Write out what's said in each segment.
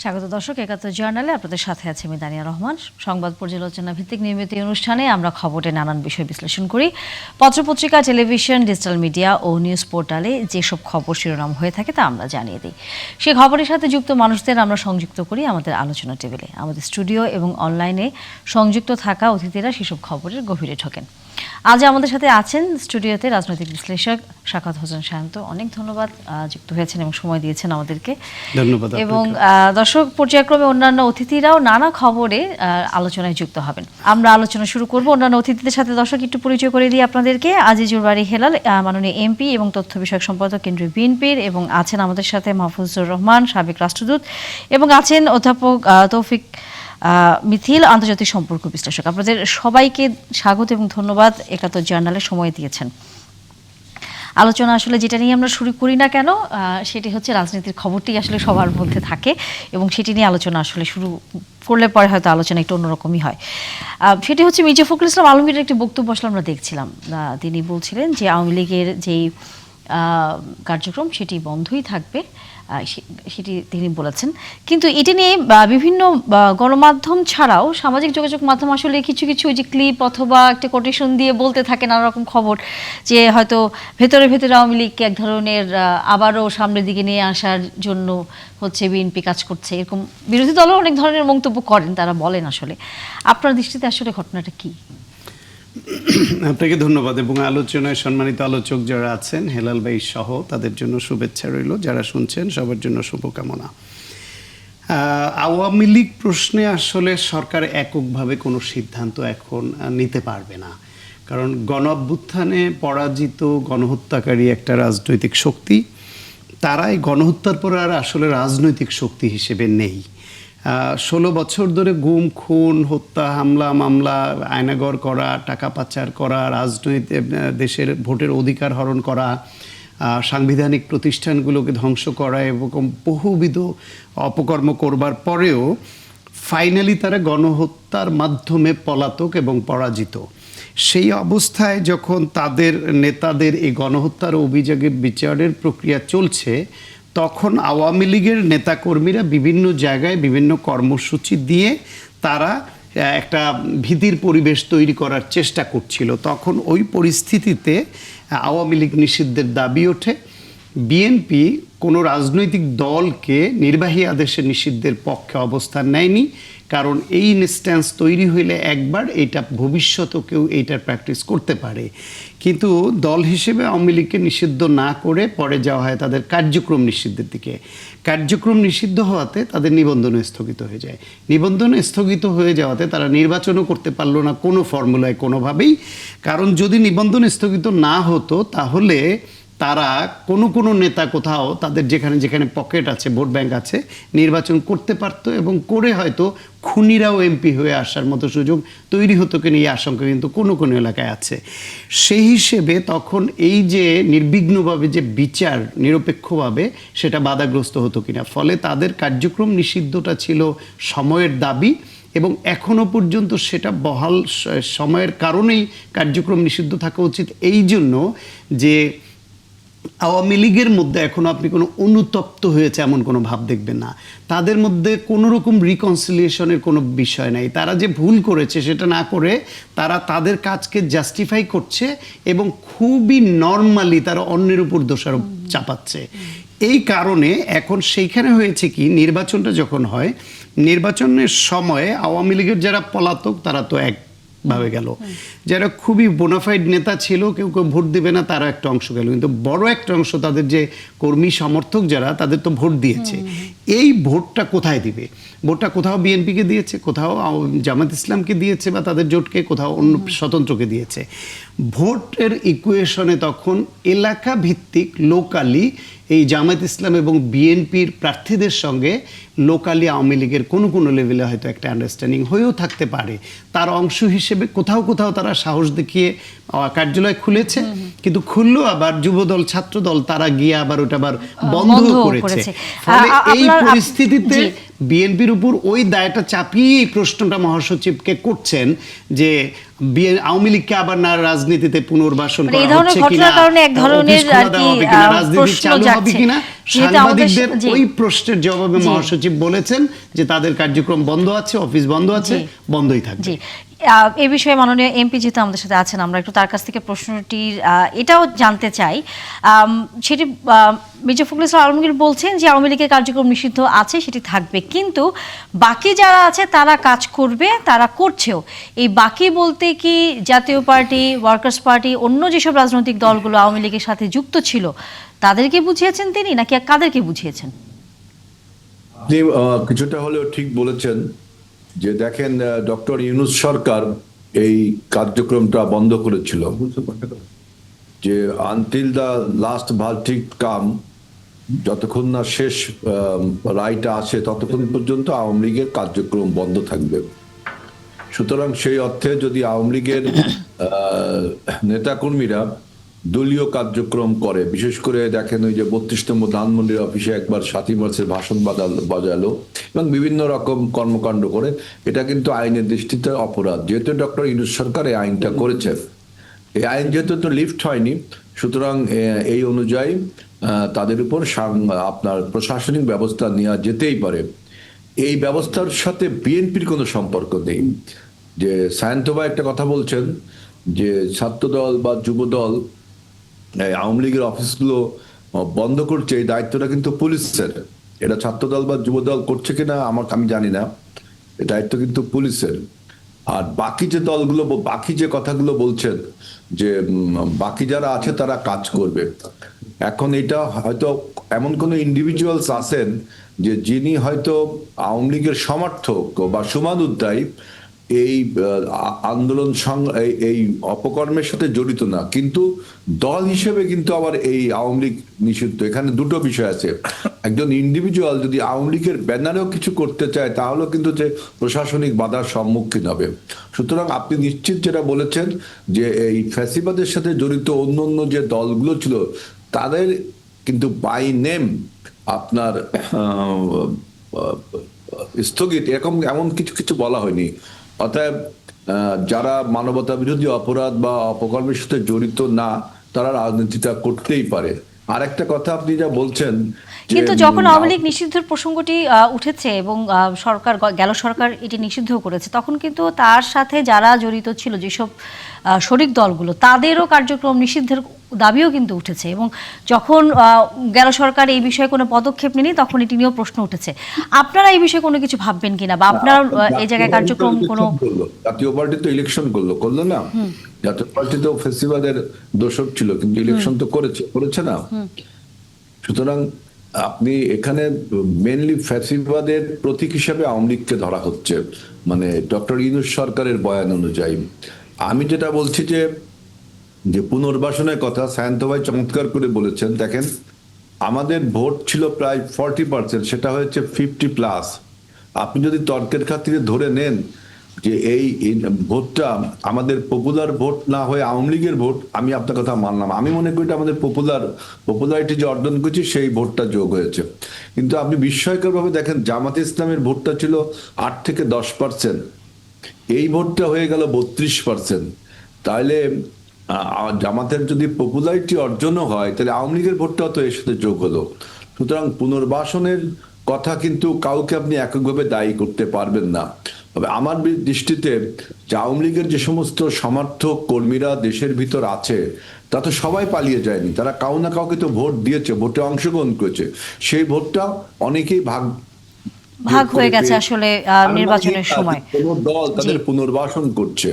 স্বাগত দর্শক, একাত্তর জার্নালে আপনাদের সাথে আছে আমি দানিয়া রহমান। সংবাদ পর্যালোচনা ভিত্তিক নিয়মিত অনুষ্ঠানে আমরা খবরের নানান বিষয় বিশ্লেষণ করি। পত্রপত্রিকা, টেলিভিশন, ডিজিটাল মিডিয়া ও নিউজ পোর্টালে যেসব খবর শিরোনাম হয়ে থাকে তা আমরা জানিয়ে দিই। সেই খবরের সাথে যুক্ত মানুষদের আমরা সংযুক্ত করি আমাদের আলোচনা টেবিলে। আমাদের স্টুডিও এবং অনলাইনে সংযুক্ত থাকা অতিথিরা সেসব খবরের গভীরে ঢোকেন। আজ আমাদের সাথে আছেন স্টুডিওতে রাজনৈতিক বিশ্লেষক সাখাওয়াত হোসেন শান্ত। অনেক ধন্যবাদ যুক্ত হয়েছেন এবং সময় দিয়েছেন আমাদেরকে। ধন্যবাদ। এবং দর্শক, পর্যায়ক্রমে অন্যান্য অতিথিরাও নানা খবরে আলোচনায় যুক্ত হবেন। আমরা আলোচনা শুরু করব অন্যান্য অতিথিদের সাথে। দর্শক, একটু পরিচয় করে দিই আপনাদেরকে। আজিজুর বারী হেলাল, মাননীয় এমপি এবং তথ্য বিষয়ক সম্পাদক কেন্দ্রীয় বিএনপির, এবং আছেন আমাদের সাথে মাহফুজুর রহমান, সাবেক রাষ্ট্রদূত, এবং আছেন অধ্যাপক তৌফিক মিথিল, আন্তর্জাতিক সম্পর্ক বিশ্লেষক। আপনাদের সবাইকে স্বাগত এবং ধন্যবাদ একাত্তর জার্নালে সময় দিয়েছেন। আলোচনা আসলে যেটা নিয়ে আমরা শুরু করি না কেন, সেটি হচ্ছে রাজনীতির খবরটি আসলে সবার মধ্যে থাকে এবং সেটি নিয়ে আলোচনা আসলে শুরু করলে পরে হয়তো আলোচনা একটু অন্যরকমই হয়। সেটি হচ্ছে মির্জা ফখরুল ইসলাম আলমগীরের একটি বক্তব্য আসলে আমরা দেখছিলাম। তিনি বলছিলেন যে আওয়ামী লীগের যেই কার্যক্রম সেটি বন্ধই থাকবে, সেটি তিনি বলেছেন। কিন্তু এটি নিয়ে বিভিন্ন গণমাধ্যম ছাড়াও সামাজিক যোগাযোগ মাধ্যম আসলে কিছু কিছু ওই যে ক্লিপ অথবা একটা কোটেশন দিয়ে বলতে থাকে নানা রকম খবর, যে হয়তো ভেতরে ভেতরে আওয়ামী লীগকে এক ধরনের আবারও সামনের দিকে নিয়ে আসার জন্য হচ্ছে বিএনপি কাজ করছে, এরকম বিরোধী দলও অনেক ধরনের মন্তব্য করেন, তারা বলেন। আসলে আপনার দৃষ্টিতে আসলে ঘটনাটা কি? আপনাকে ধন্যবাদ এবং আলোচনায় সম্মানিত আলোচক যারা আছেন, হেলাল ভাই সহ, তাদের জন্য শুভেচ্ছা রইল। যারা শুনছেন সবার জন্য শুভকামনা। আওয়ামী লীগ প্রশ্নে আসলে সরকার এককভাবে কোনো সিদ্ধান্ত এখন নিতে পারবে না, কারণ গণ অভ্যুত্থানে পরাজিত গণহত্যাকারী একটা রাজনৈতিক শক্তি, তারাই গণহত্যার পর আর আসলে রাজনৈতিক শক্তি হিসেবে নেই। 16 বছর ধরে গুম, খুন, হত্যা, হামলা, মামলা, আয়নাঘর করা, টাকা পাচার করা, রাজনৈতিক দেশের ভোটের অধিকার হরণ করা, সাংবিধানিক প্রতিষ্ঠানগুলোকে ধ্বংস করা এবং বহুবিধ অপকর্ম করবার পরেও ফাইনালি তারা গণহত্যার মাধ্যমে পলাতক এবং পরাজিত। সেই অবস্থায় যখন তাদের নেতাদের এই গণহত্যার অভিযোগের বিচারের প্রক্রিয়া চলছে, তখন আওয়ামী লীগের নেতাকর্মীরা বিভিন্ন জায়গায় বিভিন্ন কর্মসূচি দিয়ে তারা একটা ভীতির পরিবেশ তৈরি করার চেষ্টা করছিল। তখন ওই পরিস্থিতিতে আওয়ামী লীগ নিষিদ্ধের দাবি ওঠে। বিএনপি কোনো রাজনৈতিক দলকে নির্বাহী আদেশে নিষিদ্ধের পক্ষে অবস্থান নেয়নি, কারণ এই ইনস্ট্যান্স তৈরি হইলে একবার এটা ভবিষ্যতেও কেউ এইটার প্র্যাকটিস করতে পারে। কিন্তু দল হিসেবে আওয়ামী লীগকে নিষিদ্ধ না করে পরে যাওয়া হয় তাদের কার্যক্রম নিষিদ্ধের দিকে। কার্যক্রম নিষিদ্ধ হওয়াতে তাদের নিবন্ধন স্থগিত হয়ে যায়। নিবন্ধন স্থগিত হয়ে যাওয়াতে তারা নির্বাচনও করতে পারলো না কোনো ফর্মুলায় কোনোভাবেই, কারণ যদি নিবন্ধন স্থগিত না হতো তাহলে তারা কোনো নেতা কোথাও তাদের যেখানে যেখানে পকেট আছে, ভোট ব্যাংক আছে, নির্বাচন করতে পারতো এবং করে হয়তো খুনিরাও এমপি হয়ে আসার মতো সুযোগ তৈরি হতো কিনা এই আশঙ্কা কিন্তু কোনো এলাকায় আছে। সেই হিসেবে তখন এই যে নির্বিঘ্নভাবে যে বিচার নিরপেক্ষভাবে সেটা বাধাগ্রস্ত হতো কিনা, ফলে তাদের কার্যক্রম নিষিদ্ধটা ছিল সময়ের দাবি এবং এখনো পর্যন্ত সেটা বহাল সময়ের কারণেই কার্যক্রম নিষিদ্ধ থাকা উচিত। এই জন্য যে আওয়ামী লীগের মধ্যে এখনো আপনি কোনো অনুতপ্ত হয়েছে এমন কোনো ভাব দেখবেন না। তাদের মধ্যে কোনো রকম রিকনসিলিয়েশনের কোনো বিষয় নাই। তারা যে ভুল করেছে সেটা না করে তারা তাদের কাজকে জাস্টিফাই করছে এবং খুবই নর্মালি তারা অন্যের উপর দোষারোপ চাপাচ্ছে। এই কারণে এখন সেইখানে হয়েছে কি, নির্বাচনটা যখন হয়, নির্বাচনের সময়ে আওয়ামী লীগের যারা পলাতক তারা তো ভাবে গেল, যারা খুবই বোনাফাইড নেতা ছিল কেউ ভোট দেবে না তারা একটা অংশ গেল, কিন্তু বড় একটা অংশ তাদের যে কর্মী সমর্থক যারা তাদের তো ভোট দিয়েছে। এই ভোটটা কোথায় দিবে? ভোটটা কোথাও বিএনপিকে দিয়েছে, কোথাও জামাত ইসলামকে দিয়েছে বা তাদের জোটকে, কোথাও অন্য স্বতন্ত্রকে দিয়েছে। ভোটের ইকুয়েশনে তখন এলাকা ভিত্তিক লোকালি এই জামাত ইসলাম এবং বিএনপির প্রার্থীদের সঙ্গে লোকালি আওয়ামী লীগের কোনো লেভেলে হয়তো একটা আন্ডারস্ট্যান্ডিং হয়েও থাকতে পারে। তার অংশ হিসেবে কোথাও তারা সাহস দেখিয়ে কার্যালয় খুলেছে কিন্তু খুললো আবার যুবদল ছাত্রদল তারা গিয়ে আবার ওটা আবার বন্ধ করেছে। করেছে। ফলে এই আপনার- পরিস্থিতিতে জি। বিএনপির উপর ওই দায়টা চাপিয়ে এই প্রশ্নটা মহাসচিবকে করছেন যে আওয়ামী লীগকে আবার না রাজনীতিতে পুনর্বাসন মানে এই করা ধরনের হচ্ছে কিনা, ঘটনার কারণে এক ধরনের অফিস খোলা আর কি, দেওয়া হবে কিনা, রাজনীতি প্রশ্ন চালু হবে জাগছে। কিনা। যেহেতু আমাদের সাংবাদিকদের জি। ওই প্রশ্নের জবাবে জি। মহাসচিব বলেছেন যে তাদের কার্যক্রম বন্ধ আছে, অফিস বন্ধ আছে, জি। বন্ধই থাকবে। জি, এ বিষয়ে মাননীয় এমপি যেহেতু আমাদের সাথে আছেন, আমরা একটু তার কাছ থেকে প্রশ্নটির এটাও জানতে চাই। সেটি মির্জা ফখরুল ইসলাম আলমগীর বলছেন যে আওয়ামী লীগের কার্যক্রম নিষিদ্ধ আছে, সেটি থাকবে, কিন্তু বাকি যারা আছে তারা কাজ করবে, তারা করছেও। এই বাকি বলতে কি জাতীয় পার্টি, ওয়ার্কার্স পার্টি, অন্য যেসব রাজনৈতিক দলগুলো আওয়ামী লীগের সাথে যুক্ত ছিল তাদেরকে বুঝিয়েছেন তিনি, নাকি কাদেরকে বুঝিয়েছেন? আপনি কিছুটা হলেও ঠিক বলেছেন যে দেখেন ডক্টর ইউনূস সরকার এই কার্যক্রমটা বন্ধ করেছিল, যে আনটিল দ্য লাস্ট ভার্ডিক্ট কাম, যতক্ষণ না শেষ রায়টা আসে ততক্ষণ পর্যন্ত আওয়ামী লীগের কার্যক্রম বন্ধ থাকবে। সুতরাং সেই অর্থে যদি আওয়ামী লীগের নেতাকর্মীরা দলীয় কার্যক্রম করে, বিশেষ করে দেখেন ওই যে 32তম ধানমন্ডির অফিসে একবার 7ই মার্চের ভাষণ বাজালো এবং বিভিন্ন রকম কর্মকাণ্ড করে, এটা কিন্তু আইনের দৃষ্টিতে অপরাধ। যেহেতু ডক্টর ইউনূস সরকার এই আইনটা করেছেন, এই আইন যেহেতু তো লিফট হয়নি, সুতরাং এই অনুযায়ী তাদের উপর আপনার প্রশাসনিক ব্যবস্থা নেওয়া যেতেই পারে। এই ব্যবস্থার সাথে বিএনপির কোনো সম্পর্ক নেই। যে সায়ন্তবা একটা কথা বলছেন যে ছাত্রদল বা যুবদল আওয়ামী লীগের অফিসগুলো বন্ধ করছে, এই দায়িত্বটা কিন্তু পুলিশের। এটা ছাত্রদল বা যুবদল করছে কিনা আমি জানি না, এই দায়িত্ব কিন্তু পুলিশের। আর বাকি যে দলগুলো, বাকি যে কথাগুলো বলছেন যে বাকি যারা আছে তারা কাজ করবে, এখন এটা হয়তো এমন কোনো ইন্ডিভিজুয়ালস আছেন যে যিনি হয়তো আওয়ামী লীগের সমর্থক বা শুভানুধ্যায়ী, এই আন্দোলন এই অপকর্মের সাথে জড়িত না, কিন্তু দল হিসেবে কিন্তু আবার এই আওয়ামী লীগ নিষিদ্ধ। এখানে দুটো বিষয় আছে, একজন ইন্ডিভিজুয়াল যদি আওয়ামী লীগের ব্যানারেও কিছু করতে চায় তাহলেও কিন্তু যে প্রশাসনিক বাধার সম্মুখীন হবে। সুতরাং আপনি নিশ্চিত যেটা বলেছেন যে এই ফ্যাসিবাদের সাথে জড়িত অন্য অন্য যে দলগুলো ছিল তাদের কিন্তু বাই নেম আপনার স্থগিত এমন কিছু কিছু বলা হয়নি। অতএব যারা মানবতা বিরোধী অপরাধ বা অপকর্মের সাথে জড়িত না, তারা রাজনীতিটা করতেই পারে। আর একটা কথা আপনি যা বলছেন, কিন্তু যখন আওয়ামী লীগ নিষিদ্ধের প্রসঙ্গটি উঠেছে এবং সরকার গেল সরকার এটি নিষিদ্ধ করেছে, তখন কিন্তু তার সাথে যারা জড়িত ছিল, যেসব শরিক দলগুলো, তাদেরও কার্যক্রম নিষিদ্ধের দাবিও কিন্তু উঠেছে। এবং যখন গেল সরকার এই বিষয়ে কোনো পদক্ষেপ নেয়নি, তখন এটি নিয়েও প্রশ্ন উঠেছে। আপনারা এই বিষয়ে কোনো কিছু ভাববেন কিনা, বা আপনারা এই জায়গায় কার্যক্রম কোনো? জাতীয় পার্টি তো ইলেকশন করলো না, জাতীয় পার্টি তো ফেসিবাদের দোষক ছিল, কিন্তু ইলেকশন তো করেছে না। সুতরাং আপনি এখানে মেনলি ফ্যাসিবাদের প্রতীক হিসেবে আওয়ামী লীগকে ধরা হচ্ছে, মানে ডক্টর ইউনূস সরকারের বয়ান অনুযায়ী। আমি যেটা বলছি যে পুনর্বাসনের কথা সায়ন্ত ভাই চমৎকার করে বলেছেন। দেখেন আমাদের ভোট ছিল প্রায় 40%, সেটা হয়েছে 50+। আপনি যদি তর্কের খাতিরে ধরে নেন যে এই ভোটটা আমাদের পপুলার ভোট না হয়ে আওয়ামী লীগের ভোট, আমি আপনার কথা মানলাম। আমি মনে করি আমাদের পপুলারিটি যে অর্জন করছি সেই ভোটটা যোগ হয়েছে। কিন্তু আপনি বিস্ময়কর ভাবে দেখেন জামাতে ইসলামের ভোটটা ছিল 8 থেকে 10%, এই ভোটটা হয়ে গেল 32%। তাহলে জামাতের যদি পপুলারিটি অর্জনও হয়, তাহলে আওয়ামী লীগের ভোটটাও তো এর সাথে যোগ হলো। সুতরাং পুনর্বাসনের কথা কিন্তু কাউকে আপনি এককভাবে দায়ী করতে পারবেন না। তবে আমার দৃষ্টিতে যে আওয়ামী লীগের যে সমস্ত সমর্থক কর্মীরা দেশের ভিতর আছে, তা তো সবাই পালিয়ে যায়নি, তারা কাউ না কাউকে তো ভোট দিয়েছে, ভোটে অংশগ্রহণ করেছে। সেই ভোটটা অনেকেই ভাগ হয়ে গেছে আসলে নির্বাচনের সময়। কোন দল তাদের পুনর্বাসন করছে,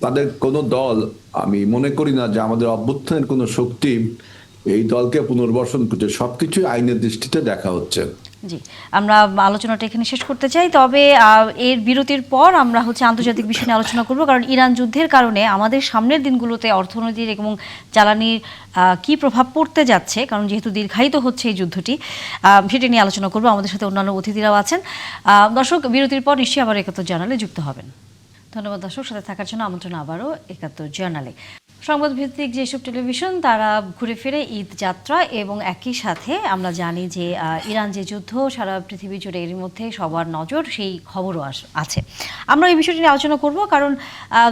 তাদের কোন দল, আমি মনে করি না যে আমাদের অভ্যুত্থানের কোন শক্তি এই দলকে পুনর্বাসন করছে। সবকিছু আইনের দৃষ্টিতে দেখা হচ্ছে। জি, আমরা আলোচনাটা এখানে শেষ করতে চাই। তবে এর বিরতির পর আমরা আন্তর্জাতিক বিষয় নিয়ে আলোচনা করব, কারণ ইরান যুদ্ধের কারণে আমাদের সামনের দিনগুলোতে অর্থনৈতিক এবং জ্বালানির কি প্রভাব পড়তে যাচ্ছে, কারণ যেহেতু দীর্ঘায়িত হচ্ছে এই যুদ্ধটি, সেটা নিয়ে আলোচনা করব। আমাদের সাথে অন্যান্য অতিথিরাও আছেন। দর্শক, বিরতির পর নিশ্চয়ই আবার ৭১ জার্নালে যুক্ত হবেন। ধন্যবাদ দর্শক, সাথে থাকার জন্য আমন্ত্রণ আবারও ৭১ জার্নালে। সংবাদ ভিত্তিক যেসব টেলিভিশন তারা ঘুরে ফিরে ঈদ যাত্রা এবং একই সাথে আমরা জানি যে ইরান যে যুদ্ধ সারা পৃথিবী জুড়ে এর মধ্যে সবার নজর সেই খবরও আছে। আমরা এই বিষয়টি নিয়ে আলোচনা করব কারণ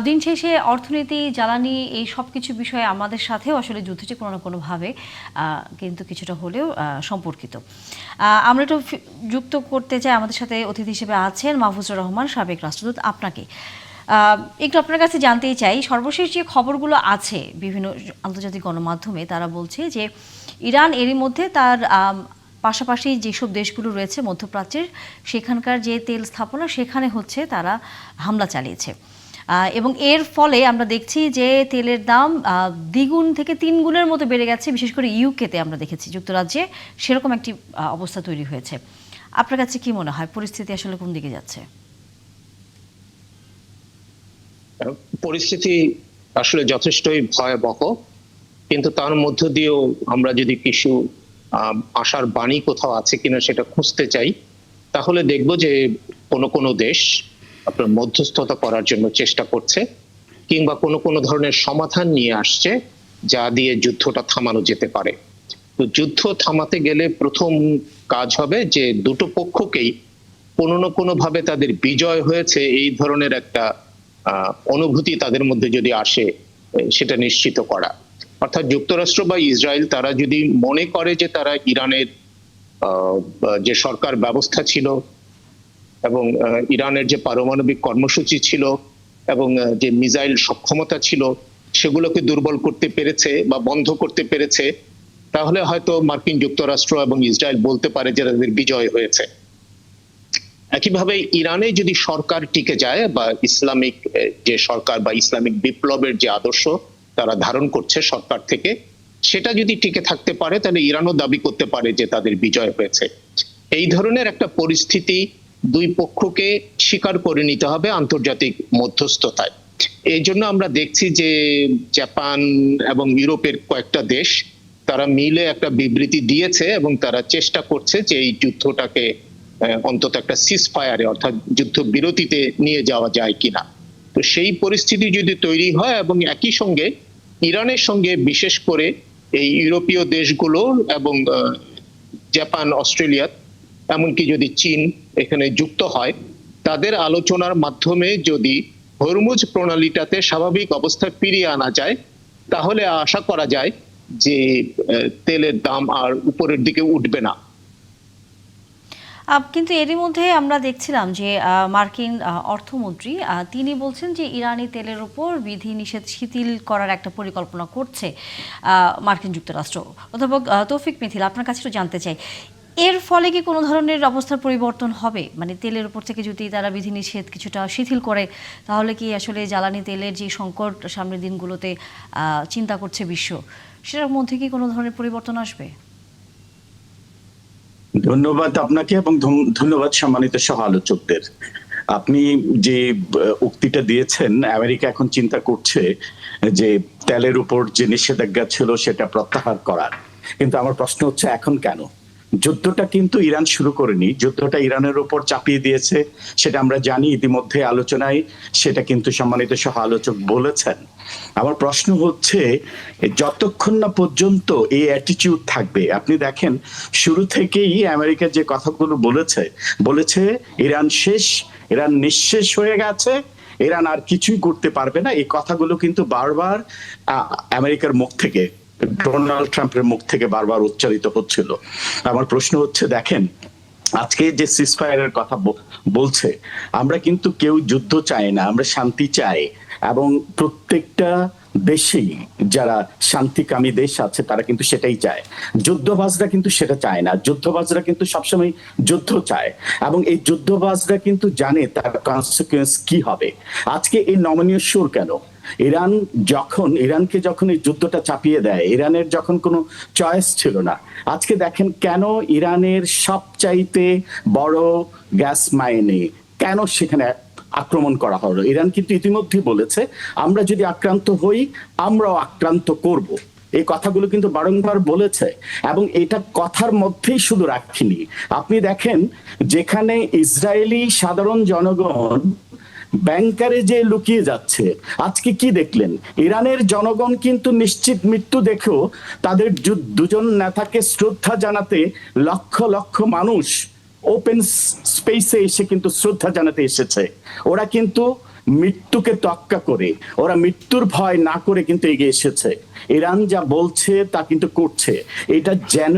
দিন শেষে অর্থনীতি, জ্বালানি এই সব কিছু বিষয়ে আমাদের সাথেও আসলে যুদ্ধটি কোনো না কোনোভাবে কিন্তু কিছুটা হলেও সম্পর্কিত। আমরা একটু যুক্ত করতে চাই, আমাদের সাথে অতিথি হিসেবে আছেন মাহফুজুর রহমান, সাবেক রাষ্ট্রদূত। আপনাকে একটু আপনার কাছে জানতেই চাই, সর্বশেষ যে খবরগুলো আছে বিভিন্ন আন্তর্জাতিক গণমাধ্যমে তারা বলছে যে ইরান এরই মধ্যে তার পাশাপাশি যেসব দেশগুলো রয়েছে মধ্যপ্রাচ্যের সেখানকার যে তেল স্থাপনা সেখানে হচ্ছে তারা হামলা চালিয়েছে এবং এর ফলে আমরা দেখছি যে তেলের দাম দ্বিগুণ থেকে 3 গুণের মতো বেড়ে গেছে। বিশেষ করে ইউকেতে আমরা দেখেছি, যুক্তরাজ্যে সেরকম একটি অবস্থা তৈরি হয়েছে। আপনার কাছে কি মনে হয় পরিস্থিতি আসলে কোন দিকে যাচ্ছে? পরিস্থিতি আসলে যথেষ্টই ভয়াবহ, কিন্তু তার মধ্য দিয়েও আমরা যদি কিছু আশার বাণী কোথাও আছে কিনা সেটা খুঁজতে চাই, তাহলে দেখব যে কোনো দেশ আপনার মধ্যস্থতা করার জন্য চেষ্টা করছে কিংবা কোনো ধরনের সমাধান নিয়ে আসছে যা দিয়ে যুদ্ধটা থামানো যেতে পারে। তো যুদ্ধ থামাতে গেলে প্রথম কাজ হবে যে দুটো পক্ষকেই কোনো না কোনো ভাবে তাদের বিজয় হয়েছে এই ধরনের একটা অনুভূতি তাদের মধ্যে যদি আসে সেটা নিশ্চিত করা। অর্থাৎ যুক্তরাষ্ট্র বা ইসরায়েল তারা যদি মনে করে যে তারা ইরানের যে সরকার ব্যবস্থা ছিল এবং ইরানের যে পারমাণবিক কর্মসূচি ছিল এবং যে মিসাইল সক্ষমতা ছিল সেগুলোকে দুর্বল করতে পেরেছে বা বন্ধ করতে পেরেছে, তাহলে হয়তো মার্কিন যুক্তরাষ্ট্র এবং ইসরায়েল বলতে পারে যে তাদের বিজয় হয়েছে। একইভাবে ইরানে যদি সরকার টিকে যায় বা ইসলামিক যে সরকার বা ইসলামিক বিপ্লবের যে আদর্শ তারা ধারণ করছে সরকার থেকে, সেটা যদি টিকে থাকতে পারে তাহলে ইরানও দাবি করতে পারে যে তাদের বিজয় হয়েছে। এই ধরনের একটা পরিস্থিতি দুই পক্ষকে স্বীকার করে নিতে হবে আন্তর্জাতিক মধ্যস্থতায়। এই জন্য আমরা দেখছি যে জাপান এবং ইউরোপের কয়েকটা দেশ তারা মিলে একটা বিবৃতি দিয়েছে এবং তারা চেষ্টা করছে যে এই যুদ্ধটাকে অন্তত একটা সিজ ফায়ারে অর্থাৎ যুদ্ধ বিরতিতে নিয়ে যাওয়া যায় কিনা। তো সেই পরিস্থিতি যদি তৈরি হয় এবং একই সঙ্গে ইরানের সঙ্গে বিশেষ করে এই ইউরোপীয় দেশগুলো এবং জাপান, অস্ট্রেলিয়া, এমনকি যদি চীন এখানে যুক্ত হয়, তাদের আলোচনার মাধ্যমে যদি হরমুজ প্রণালীটাতে স্বাভাবিক অবস্থায় ফিরিয়ে আনা যায়, তাহলে আশা করা যায় যে তেলের দাম আর উপরের দিকে উঠবে না। কিন্তু এরই মধ্যে আমরা দেখছিলাম যে মার্কিন অর্থমন্ত্রী তিনি বলছেন যে ইরানি তেলের উপর বিধিনিষেধ শিথিল করার একটা পরিকল্পনা করছে মার্কিন যুক্তরাষ্ট্র। অধ্যাপক তৌফিক মিথিল, আপনার কাছে একটু জানতে চাই, এর ফলে কি কোনো ধরনের অবস্থার পরিবর্তন হবে? মানে তেলের উপর থেকে যদি তারা বিধিনিষেধ কিছুটা শিথিল করে, তাহলে কি আসলে জ্বালানি তেলের যে সংকট সামনের দিনগুলোতে চিন্তা করছে বিশ্ব, সেটার মধ্যে কি কোনো ধরনের পরিবর্তন আসবে? ধন্যবাদ আপনাকে এবং ধন্যবাদ সম্মানিত সহ আলোচকদের। আপনি যে উক্তিটা দিয়েছেন, আমেরিকা এখন চিন্তা করছে যে তেলের উপর যে নিষেধাজ্ঞা ছিল সেটা প্রত্যাহার করার। কিন্তু আমার প্রশ্ন হচ্ছে এখন কেন? যুদ্ধটা কিন্তু ইরান শুরু করেনি, যুদ্ধটা ইরানের উপর চাপিয়ে দিয়েছে, সেটা আমরা জানি। ইতিমধ্যে আলোচনায় সেটা কিন্তু সম্মানিত সহ আলোচক বলেছেন। আমার প্রশ্ন হচ্ছে যতক্ষণ না পর্যন্ত এই অ্যাটিটিউড থাকবে, আপনি দেখেন শুরু থেকেই আমেরিকা যে কথাগুলো বলেছে ইরান শেষ, ইরান নিঃশেষ হয়ে গেছে, ইরান আর কিছুই করতে পারবে না, এই কথাগুলো কিন্তু বারবার আমেরিকার মুখ থেকে, ডোনাল্ড ট্রাম্পের মুখ থেকে বারবার উচ্চারিত হচ্ছিল। আমার প্রশ্ন হচ্ছে, দেখেন আজকে যে সিজফায়ারের কথা বলছে, আমরা কিন্তু কেউ যুদ্ধ চাই না, আমরা শান্তি চাই। এবং প্রত্যেকটা দেশেই যারা শান্তিকামী দেশ আছে তারা কিন্তু সেটাই চায়। যুদ্ধবাজরা কিন্তু সেটা চায় না, যুদ্ধবাজরা কিন্তু সবসময় যুদ্ধ চায় এবং এই যুদ্ধবাজরা কিন্তু জানে তার কনসিকুয়েন্স কি হবে। আজকে এই নমনীয় সুর কেন? ইরানকে যখন এই যুদ্ধটা চাপিয়ে দেয়, ইরানের যখন কোনো চয়েস ছিল না, আজকে দেখেন কেন ইরানের সবচাইতে বড় গ্যাস মাইনে কেন সেখানে আক্রমণ করা হলো। ইরান কিন্তু ইতিমধ্যে বলেছে আমরা যদি আক্রান্ত হই আমরাও আক্রান্ত করব। এই কথাগুলো কিন্তু বারংবার বলেছে এবং এটা কথার মধ্যেই শুধু রাখিনি। আপনি দেখেন যেখানে ইসরায়েলি সাধারণ জনগণ ব্যাংকারে যে লুকিয়ে যাচ্ছে। আজকে কি দেখলেন? ইরানের জনগণ কিন্তু নিশ্চিত মৃত্যু দেখেও তাদের দুজন নেতাকে শ্রদ্ধা জানাতে লক্ষ লক্ষ মানুষ ওপেন স্পেসে এসে কিন্তু শ্রদ্ধা জানাতে এসেছে। ওরা কিন্তু মৃত্যুকে তোয়াক্কা করে, ওরা মৃত্যুর ভয় না করে কিন্তু এগিয়ে এসেছে। ইরান যা বলছে তা কিন্তু করছে। এটা যেন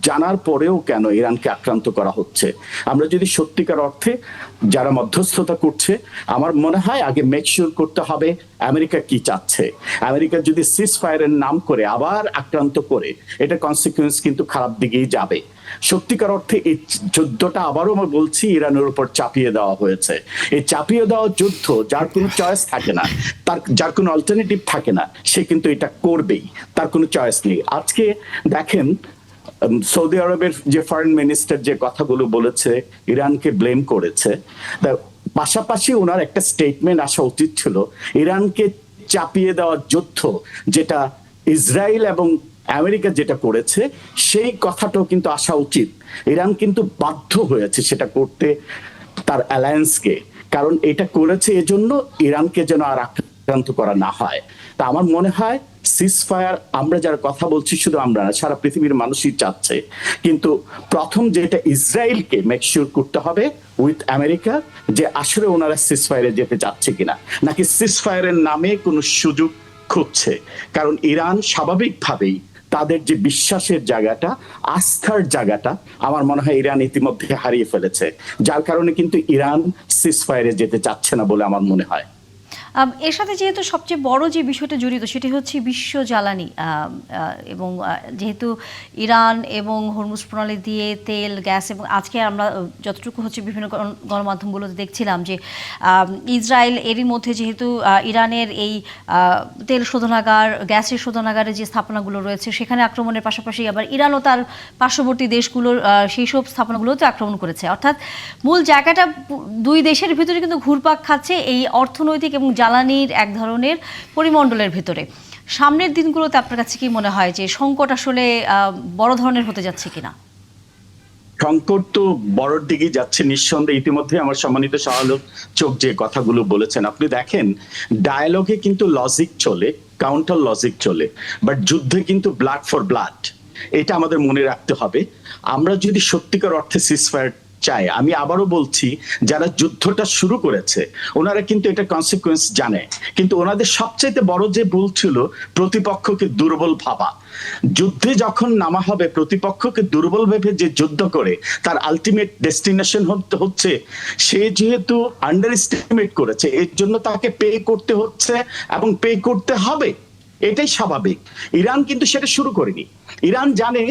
জানার পরেও কেন ইরানকে আক্রান্ত করা হচ্ছে? আমরা যদি সত্যিকার অর্থে যারা মধ্যস্থতা করছে, আমার মনে হয় আগে মেক শিওর করতে হবে আমেরিকা কি চাচ্ছে। আমেরিকা যদি সিজ ফায়ারের নাম করে আবার আক্রান্ত করে, এটা কনসিকুয়েন্স কিন্তু খারাপ দিকেই যাবে। সত্যিকার অর্থে এই যুদ্ধটা আবারও আমি বলছি ইরানের উপর চাপিয়ে দেওয়া হয়েছে। এই চাপিয়ে দেওয়া যুদ্ধ যার কোনো চয়েস থাকে না, যার কোনো অল্টারনেটিভ থাকে না, সে কিন্তু এটা করবেই, তার কোনো চয়েস নেই। আজকে দেখেন সৌদি আরবের যে ফরেন মিনিস্টার যে কথাগুলো বলেছে, ইরানকে ব্লেম করেছে, পাশাপাশি ওনার একটা স্টেটমেন্ট আসা উচিত ছিল ইরানকে চাপিয়ে দেওয়ার যুদ্ধ যেটা ইসরায়েল এবং আমেরিকা যেটা করেছে সেই কথাটাও কিন্তু আসা উচিত। ইরান কিন্তু বাধ্য হয়েছে সেটা করতে তার অ্যালায়েন্সকে, কারণ এটা করেছে এজন্য ইরানকে যেন আর আক্রান্ত করা না হয়। তা আমার মনে হয় সিজ ফায়ার আমরা যারা কথা বলছি, শুধু আমরা না, সারা পৃথিবীর মানুষই চাচ্ছে, কিন্তু প্রথম যেটা ইসরায়েলকে মেক শিওর করতে হবে উইথ আমেরিকা যে আসলে ওনারা সিজ ফায়ারে যেতে চাচ্ছে কিনা, নাকি সিজ ফায়ারের নামে কোনো সুযোগ খুঁজছে। কারণ ইরান স্বাভাবিকভাবেই তাদের যে বিশ্বাসের জায়গাটা, আস্থার জায়গাটা, আমার মনে হয় ইরান ইতিমধ্যে হারিয়ে ফেলেছে, যার কারণে কিন্তু ইরান সিজ ফায়ারে যেতে চাচ্ছে না বলে আমার মনে হয়। এর সাথে যেহেতু সবচেয়ে বড় যে বিষয়টা জড়িত সেটি হচ্ছে বিশ্ব জ্বালানি, এবং যেহেতু ইরান এবং হরমুজ প্রণালী দিয়ে তেল, গ্যাস, এবং আজকে আমরা যতটুকু হচ্ছে বিভিন্ন গণমাধ্যমগুলোতে দেখছিলাম যে ইসরায়েল এরই মধ্যে যেহেতু ইরানের এই তেল শোধনাগার, গ্যাসের শোধনাগারের যে স্থাপনাগুলো রয়েছে সেখানে আক্রমণের পাশাপাশি আবার ইরানও তার পার্শ্ববর্তী দেশগুলোর সেই সব স্থাপনাগুলোতে আক্রমণ করেছে। অর্থাৎ মূল জায়গাটা দুই দেশের ভিতরে কিন্তু ঘুরপাক খাচ্ছে এই অর্থনৈতিক এবং জ্বালানির এক ধরনের পরিমণ্ডলের ভিতরে। সামনের দিনগুলোতে আপনার কাছে কি মনে হয় যে সংকট আসলে বড় ধরনের হতে যাচ্ছে কিনা? সংকট তো বড়র দিকেই যাচ্ছে নিঃসন্দেহে। ইতিমধ্যে আমার সম্মানিত সমালোচক যে কথাগুলো বলেছেন, আপনি দেখেন ডায়ালগে কিন্তু লজিক চলে, কাউন্টার লজিক চলে, বাট যুদ্ধে কিন্তু ব্লাড ফর ব্লাড। এটা আমাদের মনে রাখতে হবে। আমরা যদি সত্যিকার অর্থে সিজফায়ার চাই, আমি আবারও বলছি যারা যুদ্ধটা শুরু করেছে ওনারা কিন্তু এটা কনসিকুয়েন্স জানে, কিন্তু ওনাদের সবচাইতে বড় যে ভুল ছিল প্রতিপক্ষকে দুর্বল ভাবা। যুদ্ধে যখন নামা হবে প্রতিপক্ষকে দুর্বল ভেবে যে যুদ্ধ করে তার আলটিমেট ডেস্টিনেশন হচ্ছে সে যেহেতু আন্ডার এস্টিমেট করেছে, এর জন্য তাকে পে করতে হচ্ছে এবং পে করতে হবে, এটাই স্বাভাবিক। ইরান কিন্তু সেটা শুরু করেনি। ইরান জানে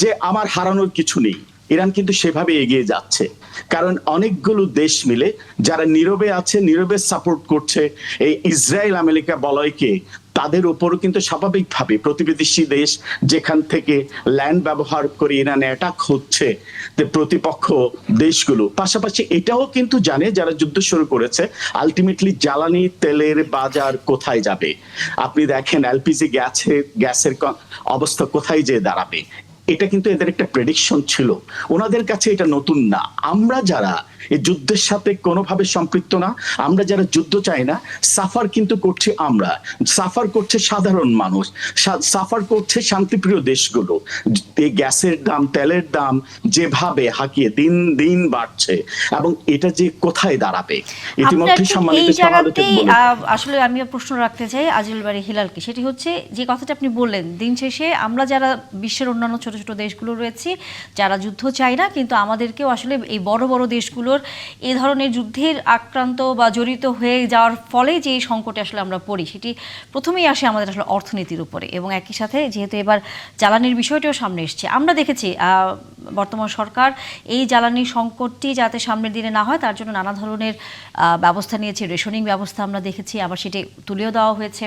যে আমার হারানোর কিছু নেই, ইরান কিন্তু সেভাবে এগিয়ে যাচ্ছে, কারণ অনেকগুলো দেশ মিলে যারা নীরবে আছে, নীরবে সাপোর্ট করছে এই ইসরায়েল আমেরিকা বলয়কে, তাদের উপরও কিন্তু স্বাভাবিকভাবে প্রতিবেশী দেশ যেখান থেকে ল্যান্ড ব্যবহার করে ইরানে অ্যাটাক হচ্ছে, প্রতিপক্ষ দেশগুলো পাশাপাশি এটাও কিন্তু জানে যারা যুদ্ধ শুরু করেছে আলটিমেটলি জ্বালানি তেলের বাজার কোথায় যাবে। আপনি দেখেন এলপিজি গ্যাসের অবস্থা কোথায় যেয়ে দাঁড়াবে, এটা কিন্তু এদের একটা প্রেডিকশন ছিল, ওনাদের কাছে এটা নতুন না। আমরা যারা এই যুদ্ধের সাথে কোনোভাবে সম্পৃক্ত না, আমরা যারা যুদ্ধ চাই না, সাফার কিন্তু করছে আমরা, সাফার করছে সাধারণ মানুষ, সাফার করছে শান্তিপ্রিয় দেশগুলো। এই গ্যাসের দাম, তেলের দাম যেভাবে হাঁকিয়ে দিন দিন বাড়ছে, এবং এটা যে কোথায় দাঁড়াবে ইতিমধ্যে সম্মানিত আসলে আমি প্রশ্ন রাখতে চাই আজিজুল বারী হেলালকে, সেটি হচ্ছে যে কথাটা আপনি বললেন, দিন শেষে আমরা যারা বিশ্বের অন্যান্য ছোট ছোট দেশগুলো রয়েছি যারা যুদ্ধ চাই না, কিন্তু আমাদেরকেও আসলে এই বড় বড় দেশগুলোর এই ধরনের যুদ্ধের আক্রান্ত বা জড়িত হয়ে যাওয়ার ফলে যে সংকটে আসলে আমরা পড়ি সেটি প্রথমেই আসে আমাদের আসলে অর্থনীতির উপরে, এবং একই সাথে যেহেতু এবার জ্বালানির বিষয়টিও সামনে এসছে, আমরা দেখেছি বর্তমান সরকার এই জ্বালানির সংকটটি যাতে সামনের দিনে না হয় তার জন্য নানা ধরনের ব্যবস্থা নিয়েছে। রেশনিং ব্যবস্থা আমরা দেখেছি, আবার সেটি তুলেও দেওয়া হয়েছে,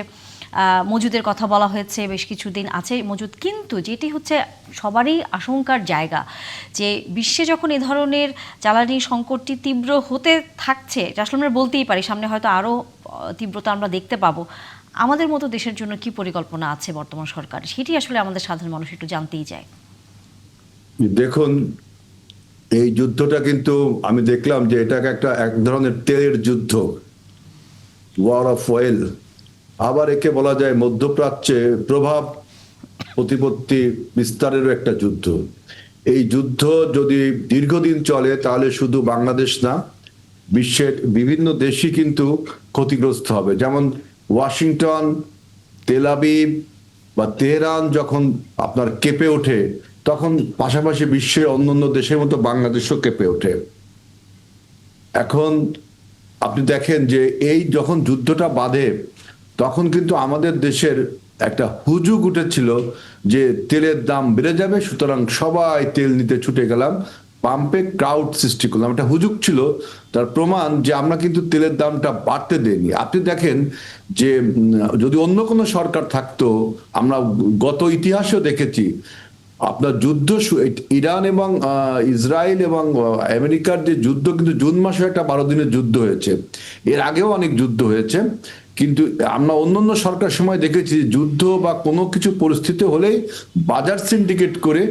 মজুদের কথা বলা হয়েছে, বেশ কিছুদিন আছে মজুদ। কিন্তু যেটি হচ্ছে সবারই আশঙ্কার জায়গা যে বিশ্বে যখন এ ধরনের জ্বালানি সংকটটি তীব্র হতে থাকছে, এটা আসলে আমরা বলতেই পারি সামনে হয়তো আরও তীব্রতা আমরা দেখতে পাবো, আমাদের মতো দেশের জন্য কি পরিকল্পনা আছে বর্তমান সরকার, সেটি আসলে আমাদের সাধারণ মানুষ একটু জানতেই চায়। দেখুন, এই যুদ্ধটা কিন্তু আমি দেখলাম যে এটাকে এক ধরনের তেলের যুদ্ধ, ওয়ার অফ ওয়েল, আবার একে বলা যায় মধ্যপ্রাচ্যে প্রভাব প্রতিপত্তি বিস্তারেরও একটা যুদ্ধ। এই যুদ্ধ যদি দীর্ঘদিন চলে তাহলে শুধু বাংলাদেশ না, বিশ্বের বিভিন্ন দেশই কিন্তু ক্ষতিগ্রস্ত হবে। যেমন ওয়াশিংটন, তেল আবিব বা তেহরান যখন আপনার কেঁপে ওঠে, তখন পাশাপাশি বিশ্বের অন্যান্য দেশের মতো বাংলাদেশও কেঁপে ওঠে। এখন আপনি দেখেন যে এই যখন যুদ্ধটা বাধে, তখন কিন্তু আমাদের দেশের একটা হুজুগ উঠেছিল যে তেলের দাম বেড়ে যাবে, সুতরাং সবাই তেল নিতে ছুটে গেলাম, পাম্পে ক্রাউড সৃষ্টি করলাম, একটা হুজুগ ছিল। তার প্রমাণ যে আমরা কিন্তু তেলের দামটা বাড়তে দেইনি। আপনি দেখেন যে যদি অন্য কোনো সরকার থাকতো, আমরা গত ইতিহাসেও দেখেছি আপনার যুদ্ধ ইরান এবং ইসরায়েল এবং আমেরিকার যে যুদ্ধ, কিন্তু জুন মাসে একটা 12 দিনের যুদ্ধ হয়েছে, এর আগেও অনেক যুদ্ধ হয়েছে। কিন্তু আমরা অন্যান্য সরকার সময় দেখেছি যুদ্ধ বা কোনো কিছু পরিস্থিতি হলেই বাজার সিন্ডিকেট করে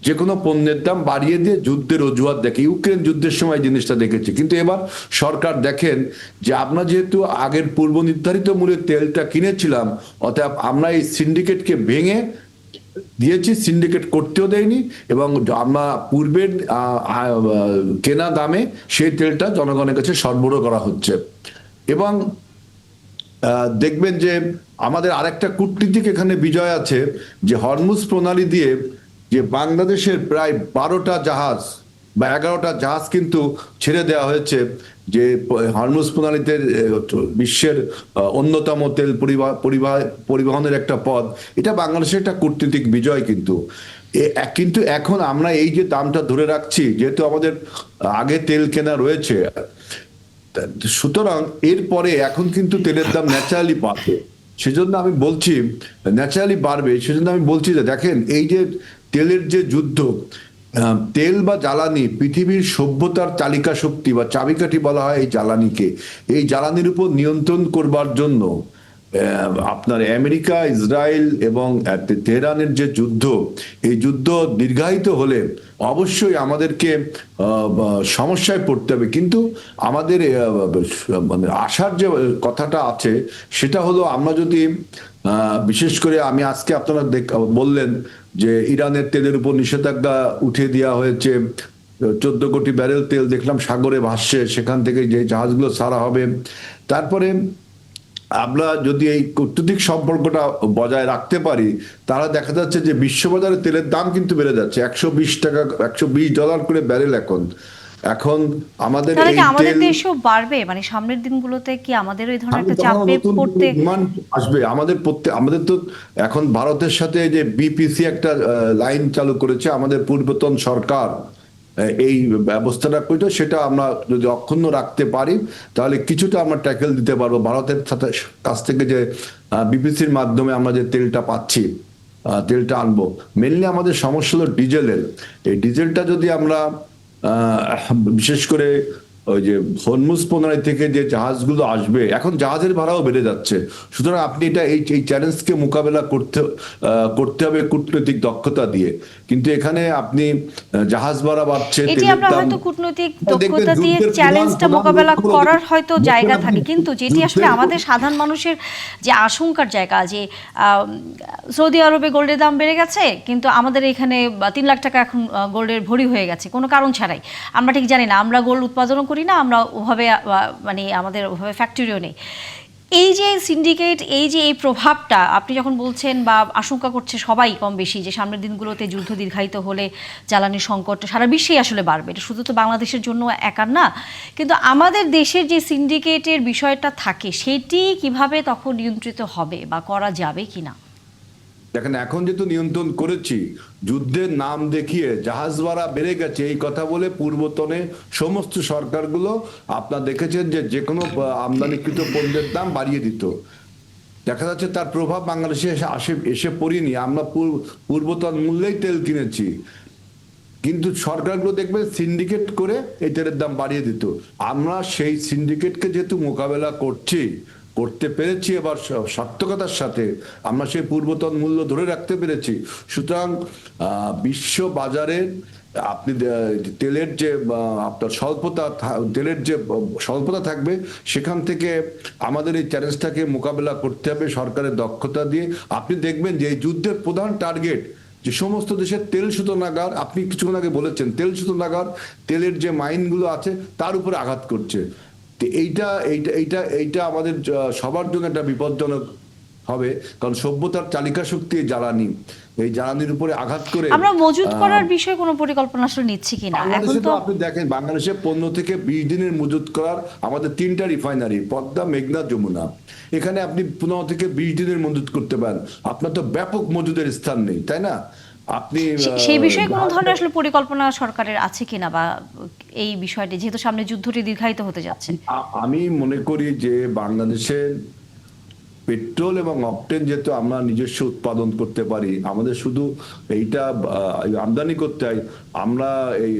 যে কোনো পণ্যের দাম বাড়িয়ে দিয়ে যুদ্ধের অজুহাত দেখে। ইউক্রেন যুদ্ধের সময় জিনিসটা দেখেছি। কিন্তু এবার সরকার দেখেন যে আমরা যেহেতু আগের পূর্ব নির্ধারিত মূল্যে তেলটা কিনেছিলাম, অতএব আমরা এই সিন্ডিকেটকে ভেঙে দিয়েছি, সিন্ডিকেট করতেও দেয়নি, এবং আমরা পূর্বের কেনা দামে সেই তেলটা জনগণের কাছে সরবরাহ করা হচ্ছে। এবং দেখবেন যে আমাদের আরেকটা কূটনীতিক এখানে বিজয় আছে, যে হরমুজ প্রণালী দিয়ে যে বাংলাদেশের প্রায় 12টা জাহাজ বা 11টা জাহাজ কিন্তু ছেড়ে দেওয়া হয়েছে, যে হরমুজ প্রণালীতে বিশ্বের অন্যতম তেল পরিবহনের একটা পথ। এটা বাংলাদেশের একটা কূটনীতিক বিজয়। কিন্তু কিন্তু এখন আমরা এই যে দামটা ধরে রাখছি, যেহেতু আমাদের আগে তেল কেনা রয়েছে, সুতরাং এরপরে এখন কিন্তু তেলের দাম ন্যাচারালি বাড়বে। সেজন্য আমি বলছি ন্যাচারালি বাড়বে। সেজন্য আমি বলছি যে দেখেন এই যে তেলের যে যুদ্ধ, তেল বা জ্বালানি পৃথিবীর সভ্যতার চালিকা শক্তি বা চাবিকাঠি বলা হয় এই জ্বালানিকে। এই জ্বালানির উপর নিয়ন্ত্রণ করবার জন্য আপনার আমেরিকা, ইসরায়েল এবং তেহরানের যে যুদ্ধ, এই যুদ্ধ দীর্ঘায়িত হলে অবশ্যই আমাদেরকে সমস্যায় পড়তে হবে। কিন্তু আমাদের মানে আশার যে কথাটা আছে সেটা হলো, আমরা যদি বিশেষ করে আমি আজকে আপনারা বললেন যে ইরানের তেলের উপর নিষেধাজ্ঞা উঠিয়ে দেওয়া হয়েছে, 14 কোটি ব্যারেল তেল দেখলাম সাগরে ভাসছে, সেখান থেকে যে জাহাজগুলো ছাড়া হবে। তারপরে আমরা যদি এই কূটনৈতিক সম্পর্কটা বজায় রাখতে পারি, তাহলে দেখা যাচ্ছে যে বিশ্ববাজারে তেলের দাম কিন্তু বেড়ে যাচ্ছে, $120 $120 করে ব্যারেল এখন আমাদের তাহলে এই কি আমাদের তেল দেশও বাড়বে? মানে সামনের দিনগুলোতে কি আমাদের ওই ধরনের একটা চাপে পড়তে ডিমান্ড আসবে? আমাদের তো এখন ভারতের সাথে যে বিপিসি একটা লাইন চালু করেছে আমাদের পূর্বতন সরকার, এই ব্যবস্থাটা করতো, সেটা আমরা যদি অক্ষুণ্ণ রাখতে পারি তাহলে কিছুটা আমরা ট্যাকেল দিতে পারবো ভারতের সাথে কাছ থেকে যে বিপিসির মাধ্যমে আমরা যে তেলটা পাচ্ছি, তেলটা আনবো। মেনলি আমাদের সমস্যা হলো ডিজেলের। এই ডিজেলটা যদি আমরা বিশেষ করে ওই যে হরমুজ প্রণালী থেকে যে জাহাজগুলো আসবে, এখন জাহাজের ভাড়াও বেড়ে যাচ্ছে। সুতরাং আপনি এটা এই চ্যালেঞ্জকে মোকাবেলা করতে হবে কূটনৈতিক দক্ষতা দিয়ে। কিন্তু এখানে আপনি জাহাজ ভাড়া বাড়ছে, এটি আমরা হয়তো কূটনৈতিক দক্ষতা দিয়ে চ্যালেঞ্জটা মোকাবেলা করার হয়তো জায়গা থাকে, কিন্তু যেটি আসলে আমাদের সাধারণ মানুষের যে আশঙ্কার জায়গা, যে সৌদি আরবে গোল্ডের দাম বেড়ে গেছে কিন্তু আমাদের এখানে 3 লাখ টাকা এখন গোল্ডের ভরি হয়ে গেছে কোনো কারণ ছাড়াই। আমরা ঠিক জানি না, আমরা গোল্ড উৎপাদনও করি না, আমরা ওভাবে মানে আমাদের ওভাবে ফ্যাক্টরিও নেই। এই যে সিন্ডিকেট, এই যে এই প্রভাবটা আপনি যখন বলছেন বা আশঙ্কা করছে সবাই কম বেশি, যে সামনের দিনগুলোতে যুদ্ধ দীর্ঘায়িত হলে জ্বালানির সংকট সারা বিশ্বেই আসলে বাড়বে, এটা শুধু তো বাংলাদেশের জন্য একার না। কিন্তু আমাদের দেশের যে সিন্ডিকেটের বিষয়টা থাকে সেটি কিভাবে তখন নিয়ন্ত্রিত হবে বা করা যাবে কিনা? দেখেন এখন যেহেতু নিয়ন্ত্রণ করেছি, যুদ্ধের নাম দেখিয়ে জাহাজ ভাড়া বেড়ে গেছে এই কথা বলে পূর্বতনে সমস্ত সরকারগুলো আপনারা দেখেছেন যে কোনো আমদানিকৃত পণ্যের দাম বাড়িয়ে দিত। দেখা যাচ্ছে তার প্রভাব বাংলাদেশে এসে পড়িনি, আমরা পূর্বতন মূল্যেই তেল কিনেছি। কিন্তু সরকারগুলো দেখবে সিন্ডিকেট করে এই তেলের দাম বাড়িয়ে দিত। আমরা সেই সিন্ডিকেটকে যেহেতু মোকাবেলা করতে পেরেছি, এবার সার্থকতার সাথে আমরা সেই পূর্বতন মূল্য ধরে রাখতে পেরেছি। সুতরাং বিশ্ব বাজারে আপনি তেলের যে আপনার তেলের যে স্বল্পতা থাকবে, সেখান থেকে আমাদের এই চ্যালেঞ্জটাকে মোকাবেলা করতে হবে সরকারের দক্ষতা দিয়ে। আপনি দেখবেন যে এই যুদ্ধের প্রধান টার্গেট যে সমস্ত দেশের তেল শোধনাগার, আপনি কিছুক্ষণ আগে বলেছেন তেল শোধনাগার, তেলের যে মাইনগুলো আছে তার উপরে আঘাত করছে। তো এইটা এইটা এইটা এইটা আমাদের সবার জন্য একটা বিপজ্জনক হবে, কারণ সভ্যতার চালিকা শক্তি জ্বালানি, এই জ্বালানির উপরে আঘাত করে আমরা মজুত করার বিষয়ে কোনো পরিকল্পনা আসলে নিচ্ছি কিনা এখন বাংলাদেশে তো তো আপনি দেখেন, বাংলাদেশে 15 থেকে 20 দিনের মজুত করার আমাদের 3টা রিফাইনারি, পদ্মা, মেঘনা, যমুনা, এখানে আপনি 15 থেকে 20 দিনের মজুত করতে পারেন। আপনার তো ব্যাপক মজুদের স্থান নেই, তাই না? আপনি সেই বিষয়ে কোনো ধরনের আসলে পরিকল্পনা সরকারের আছে কিনা, বা এই বিষয়টি যেহেতু সামনে যুদ্ধটি দীর্ঘায়িত হতে যাচ্ছে? আমি মনে করি যে বাংলাদেশের পেট্রোল এবং অকটেন যেহেতু আমরা নিজস্ব উৎপাদন করতে পারি, আমাদের শুধু এইটা আমদানি করতে হয়। আমরা এই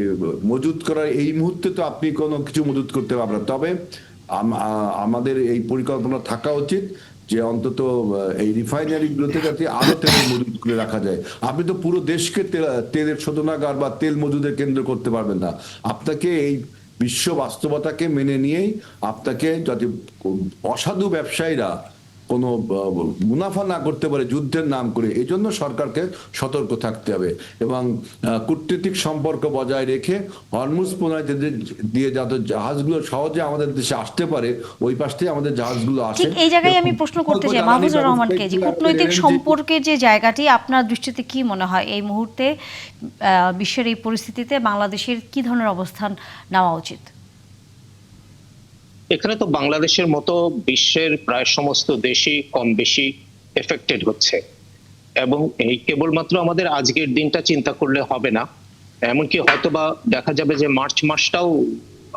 মজুত করার এই মুহূর্তে তো আপনি কোনো কিছু মজুত করতে পারবেন না, তবে আমাদের এই পরিকল্পনা থাকা উচিত যে অন্তত এই রিফাইনারি গুলোতে যাতে আরো তেল মজুত করে রাখা যায়। আপনি তো পুরো দেশকে তেলের শোধনাগার বা তেল মজুদের কেন্দ্র করতে পারবেন না। আপনাকে এই বিশ্ব বাস্তবতাকে মেনে নিয়েই আপনাকে যাতে অসাধু ব্যবসায়ীরা কোনো মুনাফা না করতে পারে যুদ্ধের নাম করে, এই জন্য সরকারকে সতর্ক থাকতে হবে এবং কূটনৈতিক সম্পর্ক বজায় রেখে হরমুজ প্রণয় দিয়ে যাতে জাহাজগুলো সহজে আমাদের দেশে আসতে পারে, ওই পাশ থেকে আমাদের জাহাজগুলো আসে। ঠিক এই জায়গায় আমি প্রশ্ন করতে চাই মাহফুজুর রহমানকে, যে কূটনৈতিক সম্পর্কের যে জায়গাটি আপনার দৃষ্টিতে কি মনে হয় এই মুহূর্তে বিশ্বের এই পরিস্থিতিতে বাংলাদেশের কি ধরনের অবস্থান নেওয়া উচিত? এখানে তো বাংলাদেশের মতো বিশ্বের প্রায় সমস্ত দেশই কম বেশি এফেক্টেড হচ্ছে, এবং এই কেবলমাত্র আমাদের আজকের দিনটা চিন্তা করলে হবে না। এমনকি হয়তোবা দেখা যাবে যে মার্চ মাসটাও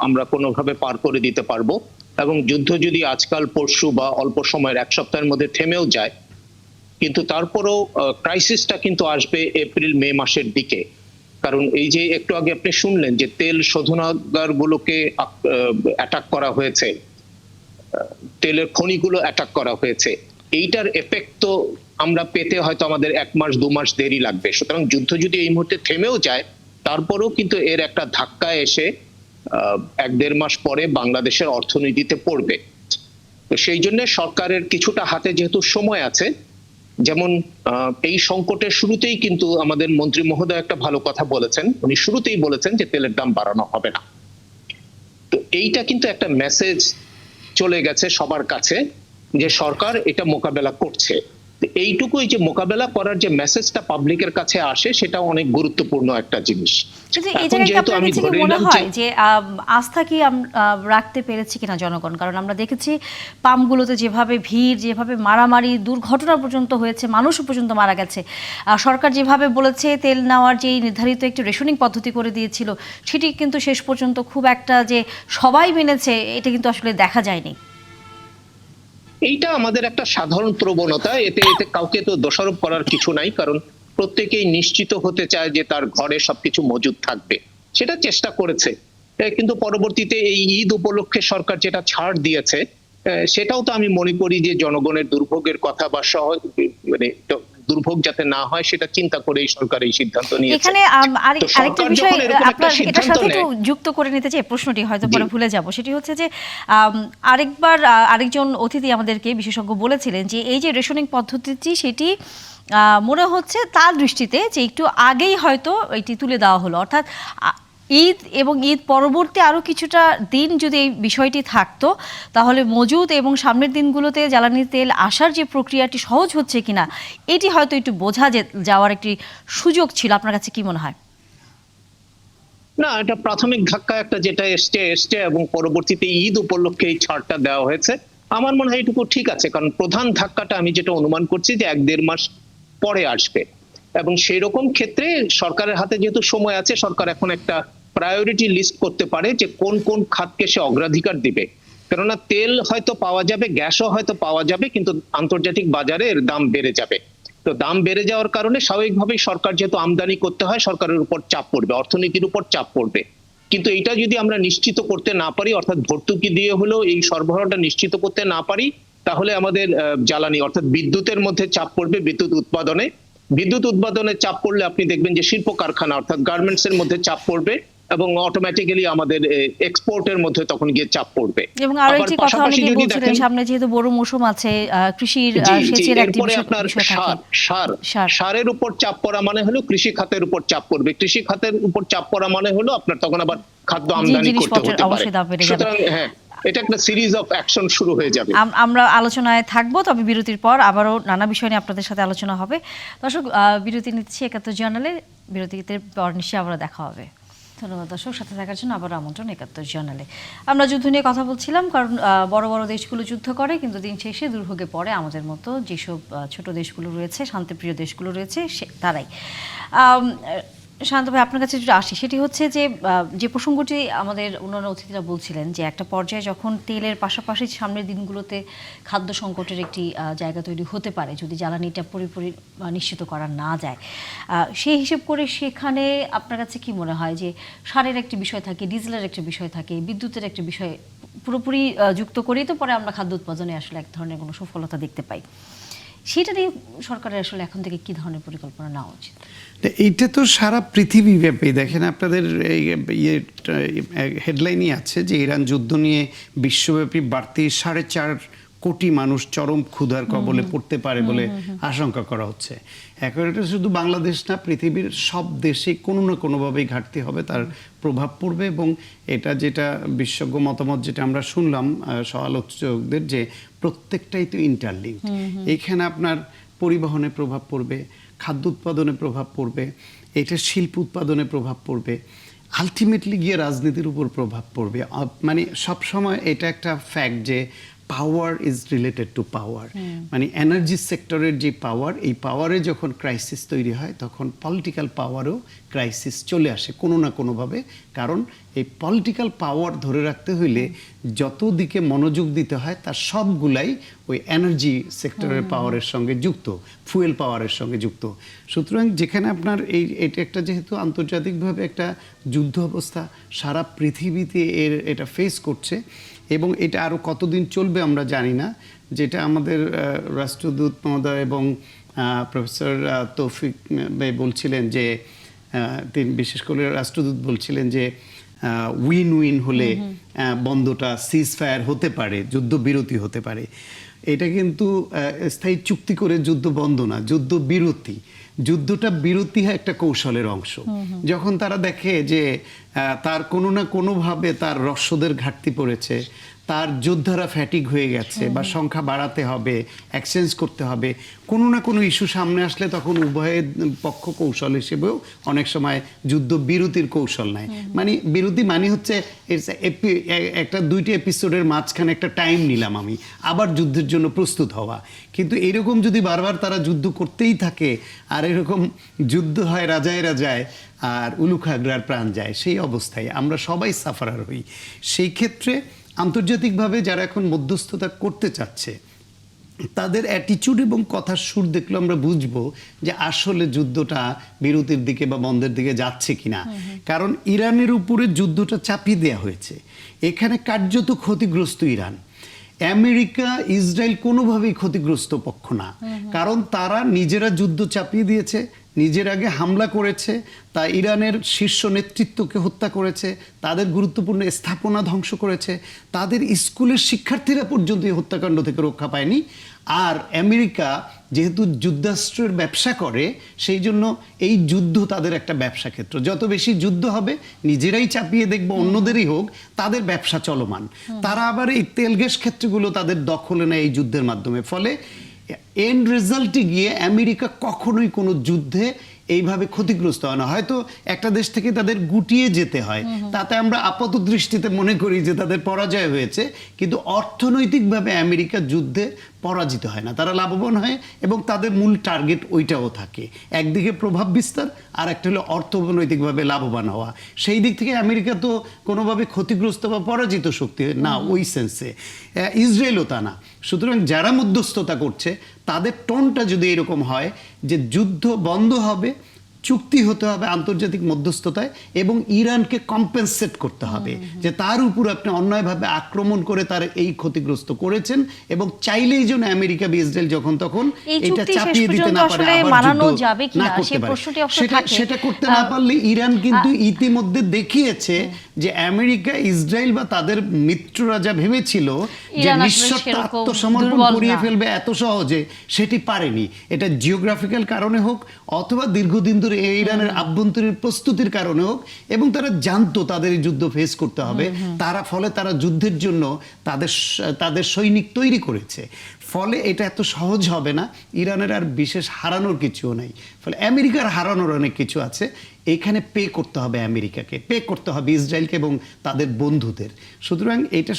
আমরা কোনোভাবে পার করে দিতে পারবো, এবং যুদ্ধ যদি আজকাল পরশু বা অল্প সময়ের 1 সপ্তাহের মধ্যে থেমেও যায়, কিন্তু তারপরেও ক্রাইসিসটা কিন্তু আসবে এপ্রিল মে মাসের দিকে। কারণ এই যে একটু আগে আপনি শুনলেন যে তেল শোধনাগার গুলোকে অ্যাটাক করা হয়েছে, তেলের খনিগুলো অ্যাটাক করা হয়েছে, এইটার এফেক্ট তো আমরা পেতে হয়তো আমাদের 1 মাস 2 মাস দেরি লাগবে। সুতরাং যুদ্ধ যদি এই মুহূর্তে থেমেও যায়, তারপরেও কিন্তু এর একটা ধাক্কা এসে 1-1.5 মাস পরে বাংলাদেশের অর্থনীতিতে পড়বে। তো সেই জন্য সরকারের কিছুটা হাতে যেহেতু সময় আছে, যেমন এই সংকটের শুরুতেই কিন্তু আমাদের মন্ত্রী মহোদয় একটা ভালো কথা বলেছেন, উনি শুরুতেই বলেছেন যে তেলের দাম বাড়ানো হবে না। তো এইটা কিন্তু একটা মেসেজ চলে গেছে সবার কাছে যে সরকার এটা মোকাবেলা করছে। এইটুকুই যে মোকাবেলা করার যে মেসেজটা পাবলিকের কাছে আসে, সেটা অনেক গুরুত্বপূর্ণ একটা জিনিস। কিন্তু এই জায়গায় আপনার কাছে কি মনে হয় যে আস্থা কি রাখতে পেরেছে কিনা জনগণ? কারণ আমরা দেখেছি পাম্পগুলোতে যেভাবে ভিড়, যেভাবে মারামারি, দুর্ঘটনা পর্যন্ত হয়েছে, মানুষও পর্যন্ত মারা গেছে। সরকার যেভাবে বলেছে তেল নেওয়ার যে নির্ধারিত একটি রেশনিং পদ্ধতি করে দিয়েছিল, সেটি কিন্তু শেষ পর্যন্ত খুব একটা যে সবাই মেনেছে এটা কিন্তু আসলে দেখা যায়নি। এইটা আমাদের একটা সাধারণ প্রবণতা, এতে কাউকে তো দোষারোপ করার কিছু নাই, কারণ প্রত্যেকেই নিশ্চিত হতে চায় যে তার ঘরে সবকিছু মজুদ থাকবে, সেটা চেষ্টা করেছে। কিন্তু পরবর্তীতে এই ঈদ উপলক্ষে সরকার যেটা ছাড় দিয়েছে, সেটাও তো আমি মনে করি যে জনগণের দুর্ভোগের কথা বা মানে দুর্ভোগ যাতে না হয় সেটা চিন্তা করে এই সরকার এই সিদ্ধান্ত নিয়েছে। এখানে আরেকটা বিষয় আপনার এটার সাথে একটু যুক্ত করে নিতে চাই, প্রশ্নটি হয়তো পরে ভুলে যাব, সেটি হচ্ছে যে আরেকবার আরেকজন অতিথি আমাদেরকে বিশেষজ্ঞ বলেছিলেন যে এই যে রেশনিং পদ্ধতিটি, সেটি মনে হচ্ছে তার দৃষ্টিতে যে একটু আগেই হয়তো এটি তুলে দেওয়া হলো, অর্থাৎ ঈদ এবং ঈদ পরবর্তী আরও কিছুটা দিন যদি এই বিষয়টি থাকতো, তাহলে মজুদ এবং সামনের দিনগুলোতে জ্বালানি তেল আসার যে প্রক্রিয়াটি সহজ হচ্ছে কিনা, এটি হয়তো একটু বোঝা যাওয়ার একটি সুযোগ ছিল। আপনার কাছে কি মনে হয়? না, এটা প্রাথমিক ধাক্কা একটা যেটা এসছে এবং পরবর্তীতে ঈদ উপলক্ষে এই ছাড়টা দেওয়া হয়েছে, আমার মনে হয় এটুকু ঠিক আছে। কারণ প্রধান ধাক্কাটা আমি যেটা অনুমান করছি যে 1-1.5 মাস পরে আসবে, এবং সেই রকম ক্ষেত্রে সরকারের হাতে যেহেতু সময় আছে, সরকার এখন একটা প্রায়োরিটি লিস্ট করতে পারে যে কোন কোন খাতকে সে অগ্রাধিকার দিবে। কেননা তেল হয়তো পাওয়া যাবে, গ্যাসও হয়তো পাওয়া যাবে, কিন্তু আন্তর্জাতিক বাজারে এর দাম বেড়ে যাবে। তো দাম বেড়ে যাওয়ার কারণে স্বাভাবিকভাবেই সরকার যেহেতু আমদানি করতে হয়, সরকারের উপর চাপ পড়বে, অর্থনীতির উপর চাপ পড়বে। কিন্তু এটা যদি আমরা নিশ্চিত করতে না পারি, অর্থাৎ ভর্তুকি দিয়ে হলেও এই সরবরাহটা নিশ্চিত করতে না পারি, তাহলে আমাদের জ্বালানি অর্থাৎ বিদ্যুতের মধ্যে চাপ পড়বে, বিদ্যুৎ উৎপাদনে, বিদ্যুৎ উৎপাদনে চাপ পড়লে আপনি দেখবেন যে শিল্প কারখানা অর্থাৎ গার্মেন্টস এর মধ্যে চাপ পড়বে এবং অটোমেটিক্যালি আমাদের এক্সপোর্টের মধ্যে তখন গিয়ে চাপ পড়বে। এবং আরো আবার একটি কথা পাশাপাশি অনেকে যদি বলছিলেন, দেখেন সামনে যেহেতু বড় মৌসুম আছে, কৃষির সেচের একটি এরপরে আপনার বিষয় থাকে। সারের উপর চাপ পড়া মানে হলো কৃষি খাতের উপর চাপ পড়বে, কৃষি খাতের উপর চাপ পড়া মানে হলো আপনার তখন আবার খাদ্য আমদানি করতে হতে পারে। সুতরাং হ্যাঁ, এটা একটা সিরিজ অফ অ্যাকশন শুরু হয়ে যাবে। আমরা আলোচনায় থাকবো, তবে বিরতির পর আবারও নানা বিষয় নিয়ে আপনাদের সাথে আলোচনা হবে। দর্শক, বিরতি নিচ্ছি ৭১ জার্নালে। বিরতিতে পর নিশ্চয়ই আবার দেখা হবে। ধন্যবাদ দর্শক, সাথে থাকার জন্য আবার আমন্ত্রণ ৭১ জার্নালে। আমরা যুদ্ধ নিয়ে কথা বলছিলাম, কারণ বড় বড় দেশগুলো যুদ্ধ করে, কিন্তু দিন শেষে দুর্ভোগে পড়ে আমাদের মতো যেসব ছোট দেশগুলো রয়েছে, শান্তিপ্রিয় দেশগুলো রয়েছে, তারাই। শান্ত ভাই, আপনার কাছে যেটা আসি সেটি হচ্ছে যে প্রসঙ্গটি আমাদের অন্যান্য অতিথিরা বলছিলেন, যে একটা পর্যায়ে যখন তেলের পাশাপাশি সামনের দিনগুলোতে খাদ্য সংকটের একটি জায়গা তৈরি হতে পারে যদি জ্বালানিটা পুরোপুরি নিশ্চিত করা না যায়, সেই হিসেব করে সেখানে আপনার কাছে কি মনে হয় যে সারের একটি বিষয় থাকে, ডিজেলের একটা বিষয় থাকে, বিদ্যুতের একটা বিষয় পুরোপুরি যুক্ত করেই তো পরে আমরা খাদ্য উৎপাদনে আসলে এক ধরনের কোনো সফলতা দেখতে পাই, সেটা নিয়ে সরকারের আসলে এখন থেকে কি ধরনের পরিকল্পনা নেওয়া উচিত? এইটা তো সারা পৃথিবীব্যাপী দেখেন, আপনাদের হেডলাইনই আছে যে ইরান যুদ্ধ নিয়ে বিশ্বব্যাপী বাড়তি 4.5 কোটি মানুষ চরম ক্ষুধার কবলে পড়তে পারে বলে আশঙ্কা করা হচ্ছে। এখন এটা শুধু বাংলাদেশ না, পৃথিবীর সব দেশে কোনো না কোনোভাবেই ঘাটতি হবে, তার প্রভাব পড়বে। এবং এটা যেটা বিশেষজ্ঞ মতামত যেটা আমরা শুনলাম সমালোচকদের, যে প্রত্যেকটাই তো ইন্টারলিঙ্ক। এইখানে আপনার পরিবহনে প্রভাব পড়বে, খাদ্য উৎপাদনে প্রভাব পড়বে, এটা শিল্প উৎপাদনে প্রভাব পড়বে, আলটিমেটলি গিয়ে রাজনীতির উপর প্রভাব পড়বে। মানে সবসময় এটা একটা ফ্যাক্ট যে পাওয়ার ইজ রিলেটেড টু পাওয়ার, মানে এনার্জি সেক্টরের যে পাওয়ার, এই পাওয়ারে যখন ক্রাইসিস তৈরি হয় তখন পলিটিক্যাল পাওয়ারও ক্রাইসিস চলে আসে কোনো না কোনোভাবে। কারণ এই পলিটিক্যাল পাওয়ার ধরে রাখতে হইলে যত দিকে মনোযোগ দিতে হয় তার সবগুলাই ওই এনার্জি সেক্টরের পাওয়ারের সঙ্গে যুক্ত, ফুয়েল পাওয়ারের সঙ্গে যুক্ত। সুতরাং যেখানে আপনার এটা একটা যেহেতু আন্তর্জাতিকভাবে একটা যুদ্ধ অবস্থা সারা পৃথিবীতে এটা ফেস করছে, এবং এটা আরও কতদিন চলবে আমরা জানি না। যেটা আমাদের রাষ্ট্রদূত মহোদয় এবং প্রফেসর তৌফিক ভাই বলছিলেন যে তিনি বিশেষ করে রাষ্ট্রদূত বলছিলেন যে উইন উইন হলে বন্ধটা সিজ ফায়ার হতে পারে, যুদ্ধবিরতি হতে পারে। এটা কিন্তু স্থায়ী চুক্তি করে যুদ্ধ বন্ধ না, যুদ্ধ বিরতি। যুদ্ধটা বিরতি হয় একটা কৌশলের অংশ। যখন তারা দেখে যে তার কোনো না কোনোভাবে তার রসদের ঘাটতি পড়েছে, তার যোদ্ধারা ফ্যাটিক হয়ে গেছে বা সংখ্যা বাড়াতে হবে, এক্সচেঞ্জ করতে হবে, কোনো না কোনো ইস্যু সামনে আসলে তখন উভয়ের পক্ষ কৌশল হিসেবেও অনেক সময় যুদ্ধ বিরতির কৌশল নেয়। মানে বিরতি মানে হচ্ছে একটা 2টি এপিসোডের মাঝখানে একটা টাইম নিলাম আমি, আবার যুদ্ধের জন্য প্রস্তুত হওয়া। কিন্তু এরকম যদি বারবার তারা যুদ্ধ করতেই থাকে আর এরকম যুদ্ধ হয় রাজায় রাজায় আর উলুখাগড়ার প্রাণ যায়, সেই অবস্থায় আমরা সবাই সাফারার হই। সেই ক্ষেত্রে আন্তর্জাতিকভাবে যারা এখন মধ্যস্থতা করতে চাচ্ছে তাদের অ্যাটিচিউড এবং কথার সুর দেখলে আমরা বুঝবো যে আসলে যুদ্ধটা বিরতির দিকে বা বন্ধের দিকে যাচ্ছে কিনা। কারণ ইরানের উপরে যুদ্ধটা চাপিয়ে দেওয়া হয়েছে, এখানে কার্যত ক্ষতিগ্রস্ত ইরান। আমেরিকা ইসরায়েল কোনোভাবেই ক্ষতিগ্রস্ত পক্ষ না, কারণ তারা নিজেরা যুদ্ধ চাপিয়ে দিয়েছে, নিজের আগে হামলা করেছে, তা ইরানের শীর্ষ নেতৃত্বকে হত্যা করেছে, তাদের গুরুত্বপূর্ণ স্থাপনা ধ্বংস করেছে, তাদের স্কুলের শিক্ষার্থীরা পর্যন্ত এই হত্যাকাণ্ড থেকে রক্ষা পায়নি। আর আমেরিকা যেহেতু যুদ্ধাস্ত্রের ব্যবসা করে, সেই জন্য এই যুদ্ধ তাদের একটা ব্যবসা ক্ষেত্র। যত বেশি যুদ্ধ হবে নিজেরাই চাপিয়ে দেখবো, অন্যদেরই হোক, তাদের ব্যবসা চলমান। তারা আবার এই তেল গ্যাস ক্ষেত্রগুলো তাদের দখলে নেয় এই যুদ্ধের মাধ্যমে। ফলে এন্ড রেজাল্টে গিয়ে আমেরিকা কখনোই কোনো যুদ্ধে এইভাবে ক্ষতিগ্রস্ত হয় না। হয়তো একটা দেশ থেকে তাদের গুটিয়ে যেতে হয়, তাতে আমরা আপাত দৃষ্টিতে মনে করি যে তাদের পরাজয় হয়েছে, কিন্তু অর্থনৈতিকভাবে আমেরিকা যুদ্ধে পরাজিত হয় না, তারা লাভবান হয় এবং তাদের মূল টার্গেট ওইটাও থাকে। একদিকে প্রভাব বিস্তার, আর একটা হলো অর্থনৈতিকভাবে লাভবান হওয়া। সেই দিক থেকে আমেরিকা তো কোনোভাবে ক্ষতিগ্রস্ত বা পরাজিত শক্তি না ওই সেন্সে, ইসরায়েলও তা না। সুতরাং যারা মধ্যস্থতা করছে তাদের টোনটা যদি এরকম হয় যে যুদ্ধ বন্ধ হবে, চুক্তি হতে হবে আন্তর্জাতিক মধ্যস্থতায়, এবং ইরানকে কম্পেনসেট করতে হবে যে তার উপর আপনি অন্যায়ভাবে আক্রমণ করে তার এই ক্ষতিগ্রস্ত করেছেন, এবং চাইলেই যেন আমেরিকা বা ইসরায়েল যখন তখন এই এটা চুক্তি শেষ চাপিয়ে দিতে পর্যন্ত না পারে, আসলে আবার মানানো যুদ্ধ যাবে কিনা না করতে সেই পারে। প্রশ্নটি অবশ্য থাকে। সেটা করতে না পারলে ইরান কিন্তু ইতিমধ্যে দেখিয়েছে যে আমেরিকা ইসরায়েল বা তাদের মিত্ররা যা ভেবেছিল যে ইরান আসলে নিঃশর্ত সেরকম আত্মসমর্পণ দুর্বল করিয়ে না। ফেলবে এত সহজে, সেটি পারেনি। এটা জিওগ্রাফিক্যাল কারণে হোক অথবা দীর্ঘদিন ধরে এই ইরানের আভ্যন্তরীণ প্রস্তুতির কারণে হোক, এবং তারা জানতো তাদের এই যুদ্ধ ফেস করতে হবে, ফলে তারা যুদ্ধের জন্য তাদের সৈনিক তৈরি করেছে। ফলে এটা এত সহজ হবে না। ইরানের আর বিশেষ হারানোর কিছুও নাই, ফলে আমেরিকার হারানোর অনেক কিছু আছে। এখানে পে করতে হবে আমেরিকাকে, পে করতে হবে ইসরায়েলকে এবং তাদের বন্ধুদের। সুতরাং এটা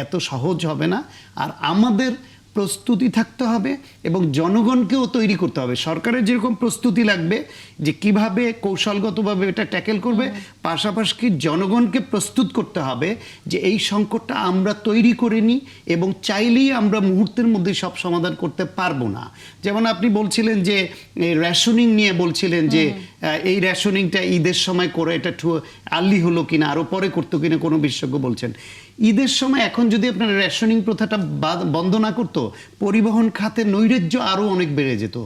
এত সহজ হবে না। আর আমাদের প্রস্তুতি থাকতে হবে এবং জনগণকেও তৈরি করতে হবে। সরকারের যেরকম প্রস্তুতি লাগবে যে কিভাবে কৌশলগতভাবে এটা ট্যাকেল করবে, পাশাপাশি জনগণকে প্রস্তুত করতে হবে যে এই সংকটটা আমরা তৈরি করে নিই এবং চাইলেই আমরা মুহূর্তের মধ্যে সব সমাধান করতে পারবো না। যেমন আপনি বলছিলেন যে রেশনিং নিয়ে বলছিলেন যে এই রেশনিংটা ঈদের সময় করে এটা আর্লি হলো কিনা, আরো পরে করতো কিনা কোনো বিশেষজ্ঞ বলছেন। ঈদের সময় এখন যদি আপনার রেশনিং প্রথাটা বন্ধ না করতো, পরিবহন খাতে নৈরাজ্য আরো অনেক বেড়ে যেত।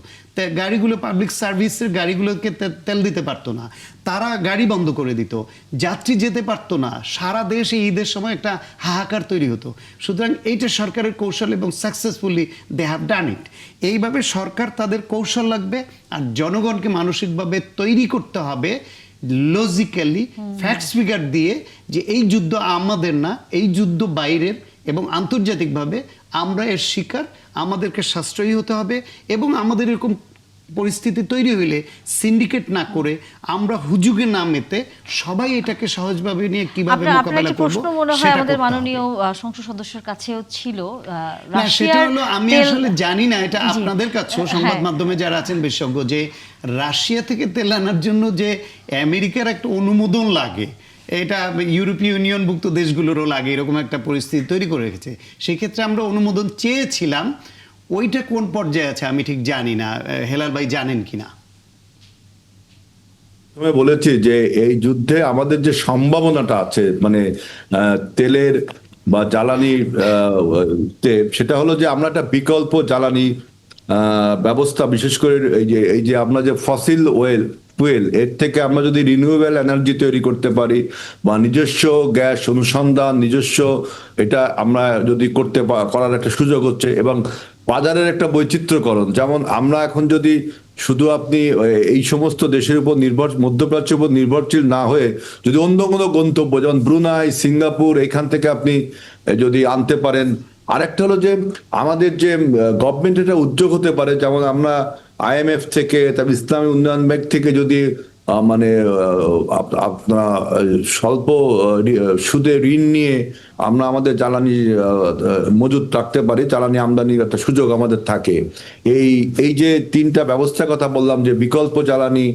গাড়িগুলো, পাবলিক সার্ভিসের গাড়িগুলোকে তেল দিতে পারতো না, তারা গাড়ি বন্ধ করে দিত, যাত্রী যেতে পারতো না, সারা দেশ এই ঈদের সময় একটা হাহাকার তৈরি হতো। সুতরাং এইটা সরকারের কৌশল এবং সাকসেসফুলি দে হ্যাভ ডান ইট। এইভাবে সরকার তাদের কৌশল লাগবে, আর জনগণকে মানসিকভাবে তৈরি করতে হবে লজিক্যালি ফ্যাক্টস ফিগার দিয়ে যে এই যুদ্ধ আমাদের না, এই যুদ্ধ বাইরের, এবং আন্তর্জাতিকভাবে আমরা এর শিকার, আমাদেরকে সাশ্রয়ী হতে হবে। এবং আমাদের এরকম পরিস্থিতি তৈরি হইলে সিন্ডিকেট না করে আমরা হুজুগে না মেতে সবাই এটাকে সহজভাবে নিয়ে কিভাবে আপনার মোকাবেলা একটা করব প্রশ্ন মনে হয় সেটা আমাদের করতে হবে। মাননীয় সংসদ সদস্যের কাছেও ছিল। না, সেটা হলো আমি তেল- আসলে জানি না, এটা জি। আপনাদের কাছেও সংবাদ হ্যাঁ। মাধ্যমে যারা আছেন বিশেষজ্ঞ, যে রাশিয়া থেকে তেল আনার জন্য যে আমেরিকার একটা অনুমোদন লাগে, এটা ইউরোপীয় ইউনিয়নভুক্ত দেশগুলোরও লাগে, এরকম একটা পরিস্থিতি তৈরি করে রেখেছে। সেই ক্ষেত্রে আমরা অনুমোদন চেয়েছিলাম, ওইটা কোন পর্যায়ে আছে আমি ঠিক জানি না। হেলাল ভাই জানেন কিনা? আমি বলেছি যে এই যুদ্ধে আমাদের যে সম্ভাবনাটা আছে, মানে তেলের বা জ্বালানির সেটা হলো যে আমরা একটা বিকল্প জ্বালানি ব্যবস্থা, বিশেষ করে এই যে আমরা যে ফসিল ফুয়েল, এর থেকে আমরা যদি রিনিউয়েবল এনার্জি তৈরি করতে পারি, বা নিজস্ব গ্যাস অনুসন্ধান, নিজস্ব এটা আমরা যদি করার একটা সুযোগ হচ্ছে, এবং বাজারের একটা বৈচিত্র্যকরণ। যেমন আমরা এখন যদি শুধু আপনি এই সমস্ত দেশের উপর মধ্যপ্রাচ্যের উপর নির্ভরশীল না হয়ে যদি অন্য কোনো গন্তব্য, যেমন ব্রুনাই, সিঙ্গাপুর, এখান থেকে আপনি যদি আনতে পারেন। আরেকটা হলো যে আমাদের যে গভর্নমেন্ট এটা উদ্যোগ হতে পারে, যেমন আমরা IMF থেকে, তারপর ইসলামী উন্নয়ন ব্যাংক থেকে যদি মানে আপনার স্বল্প সুদে ঋণ নিয়ে আমরা আমাদের জ্বালানি মজুত রাখতে পারি, জ্বালানি আমদানির একটা সুযোগ আমাদের থাকে। এই যে তিনটা ব্যবস্থার কথা বললাম, যে বিকল্প জ্বালানি,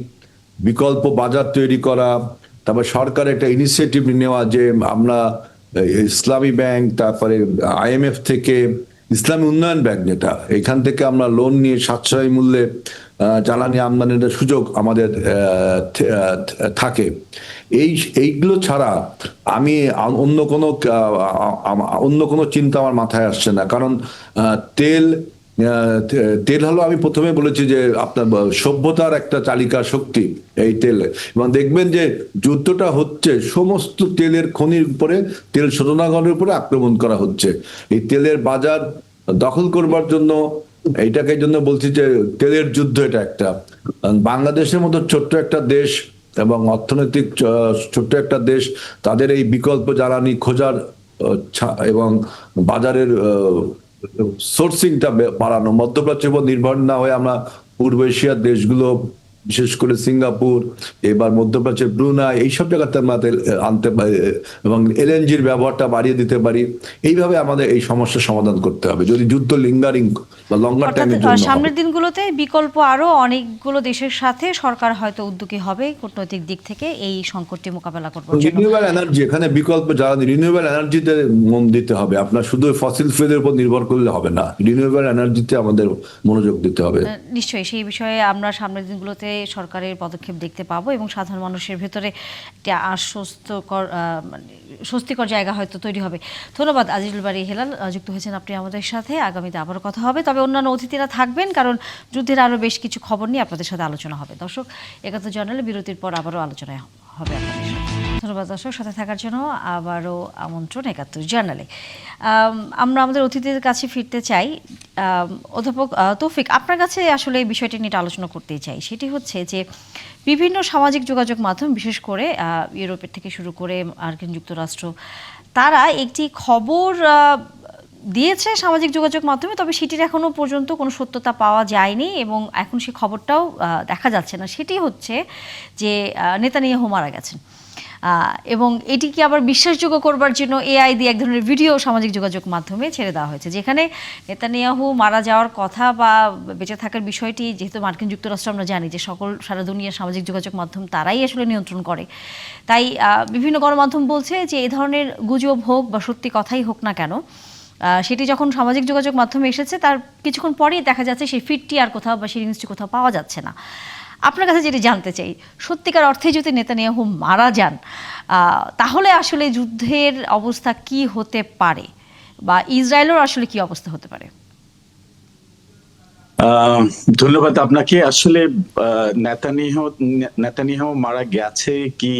বিকল্প বাজার তৈরি করা, তারপর সরকারের একটা ইনিশিয়েটিভ নেওয়া যে আমরা ইসলামী ব্যাংক, তারপরে IMF থেকে, ইসলামী উন্নয়ন ব্যাংক যেটা, এখান থেকে আমরা লোন নিয়ে সাশ্রয়ী মূল্যে জ্বালানি আমদানির সুযোগ আমাদের থাকে। এইগুলো ছাড়া আমি অন্য কোনো চিন্তা আমার মাথায় আসছে না। কারণ তেল হলো, আমি প্রথমে বলেছি যে আপনার সভ্যতার একটা চালিকা শক্তি এই তেল। এবং দেখবেন যে যুদ্ধটা হচ্ছে সমস্ত তেলের খনির উপরে, তেল শোধনাগারের উপরে আক্রমণ করা হচ্ছে। এই তেলের বাজার দখল করবার জন্য, এইটাকে জন্য বলছি যে তেলের যুদ্ধ। এটা একটা বাংলাদেশের মতো ছোট্ট একটা দেশ এবং অর্থনৈতিক ছোট্ট একটা দেশ, তাদের এই বিকল্প জ্বালানি খোঁজার এবং বাজারের সোর্সিংটা বাড়ানো, মধ্যপ্রাচ্যের উপর নির্ভর না হয়ে আমরা পূর্ব এশিয়ার দেশগুলো, বিশেষ করে সিঙ্গাপুর, এবার মধ্যপ্রাচ্যের ব্রুনাই, এইসব জায়গাতে আমরা আনতে পারি এবং LNGর ব্যবহারটা বাড়িয়ে দিতে পারি। এইভাবে আমাদের এই সমস্যার সমাধান করতে হবে যদি যুদ্ধ লিঙ্গারিং বা লঙ্গার টাইমের জন্য হয়। সামনের দিনগুলোতে বিকল্প আরো অনেকগুলো দেশের সাথে সরকার হয়তো উদ্যোগী হবে কূটনৈতিক দিক থেকে এই সংকটটি মোকাবেলা করবার জন্য। রিনিউয়েবল এনার্জি, এখানে বিকল্প জ্বালানি, রিনিউয়েবল এনার্জিতে মন দিতে হবে। আপনার শুধু ফসিল ফুয়েলের উপর নির্ভর করলে হবে না, রিনিউয়েবল এনার্জিতে আমাদের মনোযোগ দিতে হবে। নিশ্চয়ই সেই বিষয়ে আমরা সামনের দিনগুলোতে ভেতরে সরকারের পদক্ষেপ দেখতে পাবো এবং সাধারণ মানুষের ভেতরে একটা স্বস্তিকর জায়গা হয়তো তৈরি হবে। ধন্যবাদ আজিজুল বারী হেলাল, যুক্ত হয়েছেন আপনি আমাদের সাথে। আগামীতে আবারও কথা হবে, তবে অন্যান্য অতিথিরা থাকবেন, কারণ যুদ্ধের আরও বেশ কিছু খবর নিয়ে আপনাদের সাথে আলোচনা হবে। দর্শক, ৭১ জানুয়ারি বিরতির পর আবারও আলোচনায় হবে আপনাদের সাথে। ধন্যবাদ দর্শক, সাথে থাকার জন্য আবারও আমন্ত্রণ ৭১ জার্নালে। আমরা আমাদের অতিথিদের কাছে ফিরতে চাই। অধ্যাপক তৌফিক, আপনার কাছে আসলে এই বিষয়টি নিয়ে আলোচনা করতেই চাই। সেটি হচ্ছে যে বিভিন্ন সামাজিক যোগাযোগ মাধ্যম, বিশেষ করে ইউরোপের থেকে শুরু করে মার্কিন যুক্তরাষ্ট্র, তারা একটি খবর দিয়েছে সামাজিক যোগাযোগ মাধ্যমে, তবে সেটির এখনও পর্যন্ত কোনো সত্যতা পাওয়া যায়নি এবং এখন সেই খবরটাও দেখা যাচ্ছে না। সেটি হচ্ছে যে নেতানিয়াহু মারা গেছেন, এবং এটিকে আবার বিশ্বাসযোগ্য করবার জন্য এআই দিয়ে এক ধরনের ভিডিও সামাজিক যোগাযোগ মাধ্যমে ছেড়ে দেওয়া হয়েছে, যেখানে নেতানিয়াহু মারা যাওয়ার কথা বা বেঁচে থাকার বিষয়টি, যেহেতু মার্কিন যুক্তরাষ্ট্র আমরা জানি যে সারা দুনিয়ার সামাজিক যোগাযোগ মাধ্যম তারাই আসলে নিয়ন্ত্রণ করে, তাই বিভিন্ন গণমাধ্যম বলছে যে এ ধরনের গুজব হোক বা সত্যি কথাই হোক না কেন, সেটি যখন সামাজিক যোগাযোগ মাধ্যমে এসেছে তার কিছুক্ষণ পরেই দেখা যাচ্ছে সেই ফিডটি আর কোথাও বা সেই জিনিসটি কোথাও পাওয়া যাচ্ছে না। আপনার কাছে যেটি জানতে চাই, সত্যিকার অর্থে যদি নেতানিয়াহু মারা যান, তাহলে আসলে যুদ্ধের অবস্থা কি হতে পারে বা ইসরায়েলের আসলে কি অবস্থা হতে পারে? ধন্যবাদ আপনাকে। আসলে নেতানিয়াহু মারা গেছে কি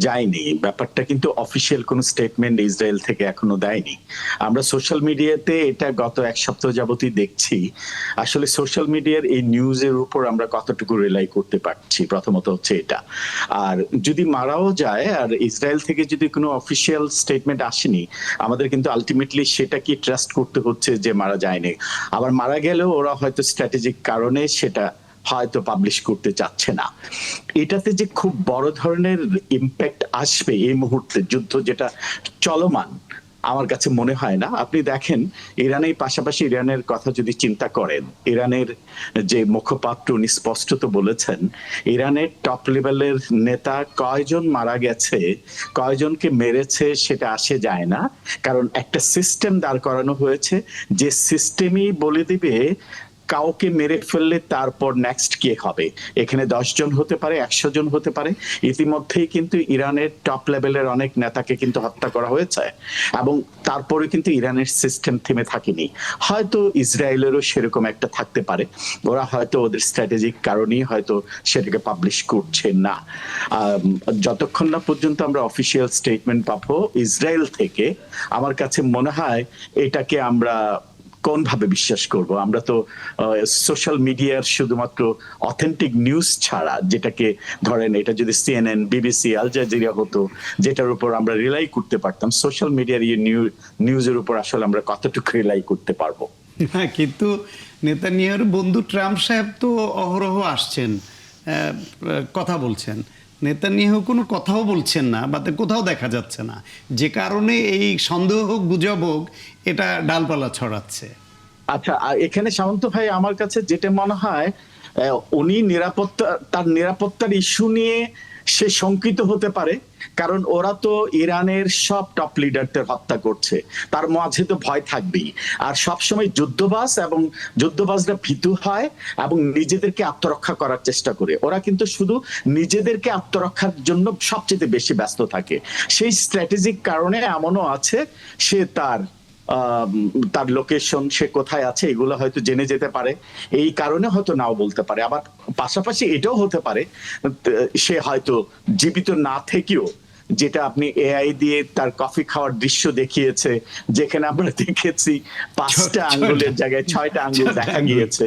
যায়নি, ব্যাপারটা কিন্তু অফিসিয়াল কোনো স্টেটমেন্ট ইসরায়েল থেকে এখনো দেয়নি। আমরা সোশ্যাল মিডিয়াতে এটা গত এক সপ্তাহ যাবতই দেখছি। আসলে সোশ্যাল মিডিয়ার এই নিউজের উপর আমরা কতটুকু রিলাই করতে পারছি, প্রথমত হচ্ছে এটা। আর যদি মারাও যায় আর ইসরায়েল থেকে যদি কোনো অফিসিয়াল স্টেটমেন্ট আসেনি, আমাদের কিন্তু আলটিমেটলি সেটা কি ট্রাস্ট করতে হচ্ছে যে মারা যায়নি। আবার মারা গেলেও ওরা হয়তো স্ট্র্যাটেজিক কারণে সেটা হয়তো পাবলিশ করতে চাচ্ছে না। এটাতে যে খুব বড় ধরনের ইম্প্যাক্ট আসবে এই মুহূর্তে যুদ্ধ যেটা চলমান, আমার কাছে মনে হয় না। আপনি দেখেন, ইরানের পাশাপাশি ইরানের কথা যদি চিন্তা করেন, ইরানের যে মুখপাত্র উনি স্পষ্টত বলেছেন ইরানের টপ লেভেলের নেতা কয়জন মারা গেছে, কয়জনকে মেরেছে সেটা আসে যায় না, কারণ একটা সিস্টেম দাঁড় করানো হয়েছে, যে সিস্টেমই বলে দিবে কাউকে মেরে ফেললে তারপর নেক্সট কে হবে। এখানে 10 জন হতে পারে, 100 জন হতে পারে। ইতিমধ্যেই কিন্তু ইরানের টপ লেভেলের অনেক নেতাকে কিন্তু হত্যা করা হয়েছে, এবং তারপরে কিন্তু ইরানের সিস্টেম থেমে থাকেনি। হয়তো ইসরায়েলেরও সেরকম একটা থাকতে পারে, ওরা হয়তো ওদের স্ট্র্যাটেজিক কারণেই হয়তো সেটাকে পাবলিশ করছে না। যতক্ষণ না পর্যন্ত আমরা অফিসিয়াল স্টেটমেন্ট পাবো ইসরায়েল থেকে, আমার কাছে মনে হয় এটাকে আমরা কোন ভাবে বিশ্বাস করব? আমরা তো সোশ্যাল মিডিয়ার শুধুমাত্র অথেন্টিক নিউজ ছাড়া, যেটাকে ধরেন এটা যদি সিএনএন, বিবিসি, আল জাজিরা হতো, যেটার উপর আমরা রিলাই করতে পারতাম, সোশ্যাল মিডিয়ার এই নিউজের উপর আসলে আমরা কতটুকু রিলাই করতে পারবো? হ্যাঁ, কিন্তু নেতানিয়াহুর বন্ধু ট্রাম্প সাহেব তো অহরহ আসছেন, কথা বলছেন। নেতানিয়াহু কোনো কথাও বলছেন না, বা কোথাও দেখা যাচ্ছে না, যে কারণে এই সন্দেহ হোক গুজব হোক এটা ডালপালা ছড়াচ্ছে। আচ্ছা, এখানে সামন্ত ভাই আমার কাছে যেটা মনে হয়, উনি তার নিরাপত্তার ইস্যু নিয়ে সে শঙ্কিত হতে পারে, কারণ ওরা তো ইরানের সব টপ লিডারদের হত্যা করছে, তার মাঝে তো ভয় থাকবেই। আর সবসময় যুদ্ধবাজরা ভীতু হয় এবং নিজেদেরকে আত্মরক্ষা করার চেষ্টা করে। ওরা কিন্তু শুধু নিজেদেরকে আত্মরক্ষার জন্য সবচেয়ে বেশি ব্যস্ত থাকে। সেই স্ট্র্যাটেজিক কারণে এমনও আছে সে তার লোকেশন, সে কোথায় আছে, এগুলো হয়তো জেনে যেতে পারে, এই কারণে হয়তো নাও বলতে পারে। আবার পাশাপাশি এটাও হতে পারে সে হয়তো জীবিত না থেকেও, যেটা আপনি এআই দিয়ে তার কফি খাওয়ার দৃশ্য দেখিয়েছে, যেখানে আমরা দেখেছি 5টা আঙ্গুলের জায়গায় 6টা আঙ্গুল দেখা গিয়েছে,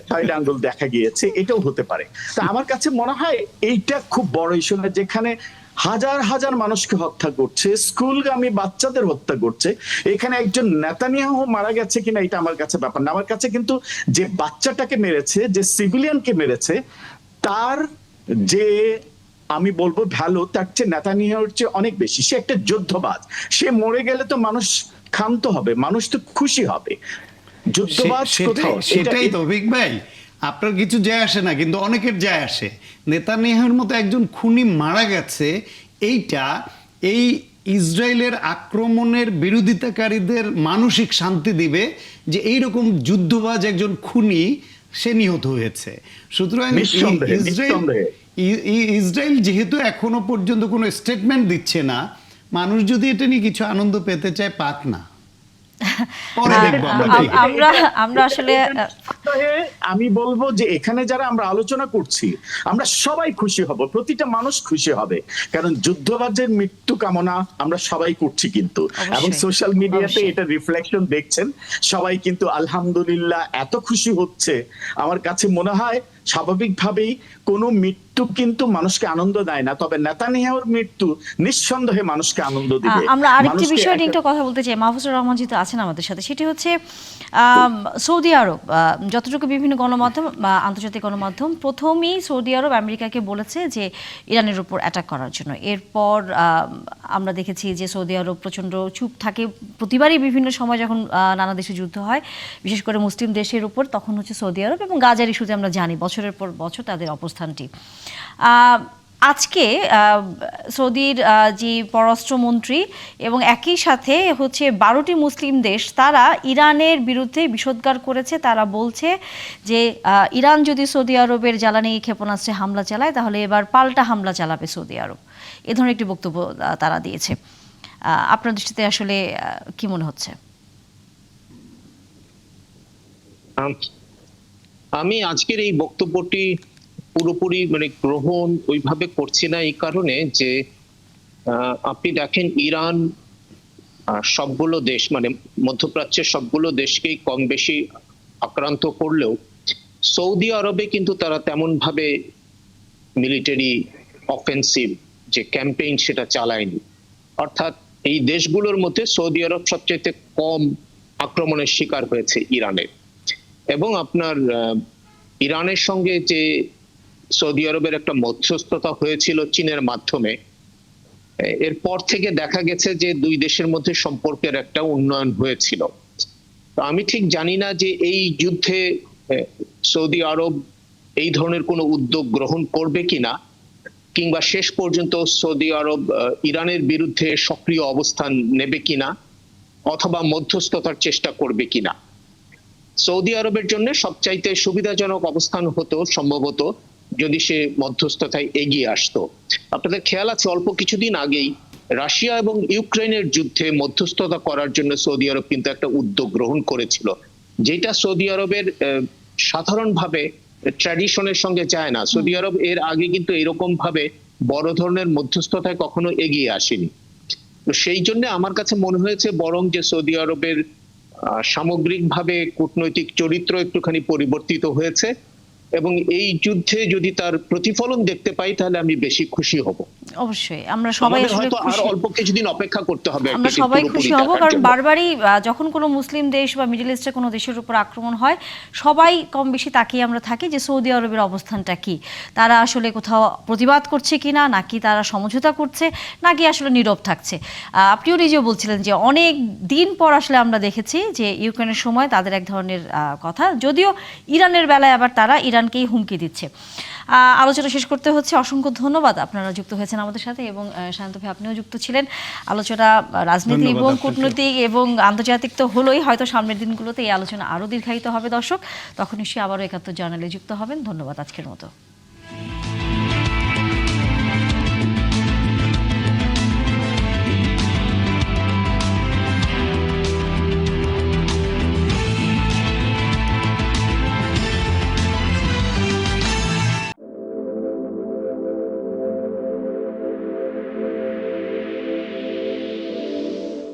6টা আঙ্গুল দেখা গিয়েছে, এটাও হতে পারে। তো আমার কাছে মনে হয় এইটা খুব বড় ইস্যু না, যেখানে হাজার হাজার মানুষকে হত্যা করছে, স্কুলগামী বাচ্চাদের হত্যা করছে। এখানে একজন নেতানিয়াহু মারা গেছে কিনা এটা আমার কাছে ব্যাপার না। আমার কাছে কিন্তু যে বাচ্চাটাকে মেরেছে, যে সিভিলিয়ানকে মেরেছে, তার যে আমি বলবো ভ্যালু তার চেয়ে নেতানিয়াহুর চেয়ে অনেক বেশি। সে একটা যুদ্ধবাজ, সে মরে গেলে তো মানুষ ক্ষান্ত হবে, মানুষ তো খুশি হবে। যুদ্ধবাজ কোথাও, সেটাই তো অভিক ভাই, আপনার কিছু যায় আসে না, কিন্তু অনেকের যায় আসে। নেতানিয়াহুর মতো একজন খুনি মারা গেছে, এইটা এই ইসরায়েলের আক্রমণের বিরোধিতাকারীদের মানসিক শান্তি দিবে যে এইরকম যুদ্ধবাজ একজন খুনি সে নিহত হয়েছে। সুতরাং নিঃসন্দেহে। ইসরায়েল যেহেতু এখনো পর্যন্ত কোনো স্টেটমেন্ট দিচ্ছে না, মানুষ যদি এটা নিয়ে কিছু আনন্দ পেতে চায় পাক না, পরে দেখবো আমরা। আমরা আসলে আমি বলবো যে এখানে যারা আমরা আলোচনা করছি আমরা সবাই খুশি হব, প্রতিটা মানুষ খুশি হবে, কারণ যুদ্ধবাজের মৃত্যু কামনা আমরা সবাই করছি কিন্তু, এবং সোশ্যাল মিডিয়াতে এটা রিফ্লেকশন দেখছেন সবাই কিন্তু আলহামদুলিল্লাহ এত খুশি হচ্ছে। আমার কাছে মনে হয় স্বাভাবিকভাবেই কোনো মৃত্যু কিন্তু মানুষকে আনন্দ দেয় না, তবে নেতানিয়াহুর মৃত্যু নিঃসন্দেহে মানুষকে আনন্দ দিবে। আমরা আরেকটি বিষয় নিয়ে একটু কথা বলতে চাই, মাহফুজুর রহমান যেহেতু আছেন আমাদের সাথে, সেটি হচ্ছে সৌদি আরব যতটুকু বিভিন্ন গণমাধ্যম বা আন্তর্জাতিক গণমাধ্যম প্রথমেই সৌদি আরব আমেরিকাকে বলেছে যে ইরানের উপর অ্যাটাক করার জন্য। এরপর আমরা দেখেছি যে সৌদি আরব প্রচণ্ড চুপ থাকে প্রতিবারই বিভিন্ন সময় যখন নানা দেশে যুদ্ধ হয়, বিশেষ করে মুসলিম দেশের উপর, তখন হচ্ছে সৌদি আরব এবং গাজার ইস্যুতে আমরা জানি বছরের পর বছর তাদের অবস্থানটি। আজকে সৌদির যে পররাষ্ট্রমন্ত্রী এবং একই সাথে হচ্ছে 12টি মুসলিম দেশ তারা ইরানের বিরুদ্ধে বিষোদ্গার করেছে। তারা বলছে যে ইরান যদি সৌদি আরবের জ্বালানি ক্ষেপণাস্ত্রে হামলা চালায় তাহলে এবার পাল্টা হামলা চালাবে সৌদি আরব। এ ধরনের একটি বক্তব্য তারা দিয়েছে। আপনার দৃষ্টিতে আসলে কি মনে হচ্ছে? আমি আজকের এই বক্তব্যটি পুরোপুরি গ্রহণ ওইভাবে করছি না, এই কারণে যে আপনি দেখেন ইরান সবগুলো দেশ মধ্যপ্রাচ্যের সবগুলো দেশকেই কম বেশি আক্রান্ত করলেও সৌদি আরবে কিন্তু তারা তেমন ভাবে মিলিটারি অফেন্সিভ যে ক্যাম্পেইন সেটা চালায়নি। অর্থাৎ এই দেশগুলোর মধ্যে সৌদি আরব সবচেয়ে কম আক্রমণের শিকার হয়েছে ইরানের। এবং আপনার ইরানের সঙ্গে যে সৌদি আরবের একটা মধ্যস্থতা হয়েছিল চীনের মাধ্যমে, এরপর থেকে দেখা গেছে যে দুই দেশের মধ্যে সম্পর্কের একটা উন্নয়ন হয়েছিল। তো আমি ঠিক জানি না যে এই যুদ্ধে সৌদি আরব এই ধরনের কোনো উদ্যোগ গ্রহণ করবে কিনা, কিংবা শেষ পর্যন্ত সৌদি আরব ইরানের বিরুদ্ধে সক্রিয় অবস্থান নেবে কিনা, অথবা মধ্যস্থতার চেষ্টা করবে কিনা। সৌদি আরবের জন্য সবচাইতে সুবিধাজনক অবস্থান হতো সম্ভবত যদি সে মধ্যস্থতায় এগিয়ে আসতো। আপনাদের খেয়াল আছে অল্প কিছুদিন আগেই রাশিয়া এবং ইউক্রেনের যুদ্ধে মধ্যস্থতা করার জন্য সৌদি আরব কিন্তু একটা উদ্যোগ গ্রহণ করেছিল, যেটা সৌদি আরবের সাধারণভাবে ট্র্যাডিশনের সঙ্গে যায় না। সৌদি আরব এর আগে কিন্তু এরকম ভাবে বড় ধরনের মধ্যস্থতায় কখনো এগিয়ে আসেনি। তো সেই জন্য আমার কাছে মনে হয়েছে বরং যে সৌদি আরবের সামগ্রিকভাবে কূটনৈতিক চরিত্র একটুখানি পরিবর্তিত হয়েছে, এবং এই যুদ্ধে যদি তার প্রতিফলন দেখতে পাই তাহলে আমি বেশি খুশি হব। অবশ্যই আমরা সবাই আসলে আর অল্প কিছুদিন অপেক্ষা করতে হবে, আমরা সবাই খুশি হব, কারণ বারবারই যখন কোনো মুসলিম দেশ বা মিডল ইস্টের কোনো দেশের উপর আক্রমণ হয় সবাই কম বেশি তাকিয়ে আমরা থাকি যে সৌদি আরবের অবস্থানটা কি, তারা আসলে কোথাও প্রতিবাদ করছে কিনা, নাকি তারা সমঝোতা করছে, নাকি আসলে নীরব থাকছে। আপনিও নিজেও বলছিলেন যে অনেক দিন পর আসলে আমরা দেখেছি যে ইউক্রেনের সময় তাদের এক ধরনের কথা, যদিও ইরানের বেলায় আবার তারা ইরানকেই হুমকি দিচ্ছে। আলোচনা শেষ করতে হচ্ছে। অসংখ্য ধন্যবাদ, আপনারা যুক্ত হয়েছেন আমাদের সাথে, এবং শান্ত ভাই আপনিও যুক্ত ছিলেন। আলোচনা রাজনীতি এবং কূটনৈতিক এবং আন্তর্জাতিক তো হলোই, হয়তো সামনের দিনগুলোতে এই আলোচনা আরও দীর্ঘায়িত হবে। দর্শক, তখন নিশ্চয়ই আবারও ৭১ জার্নালে যুক্ত হবেন। ধন্যবাদ আজকের মতো।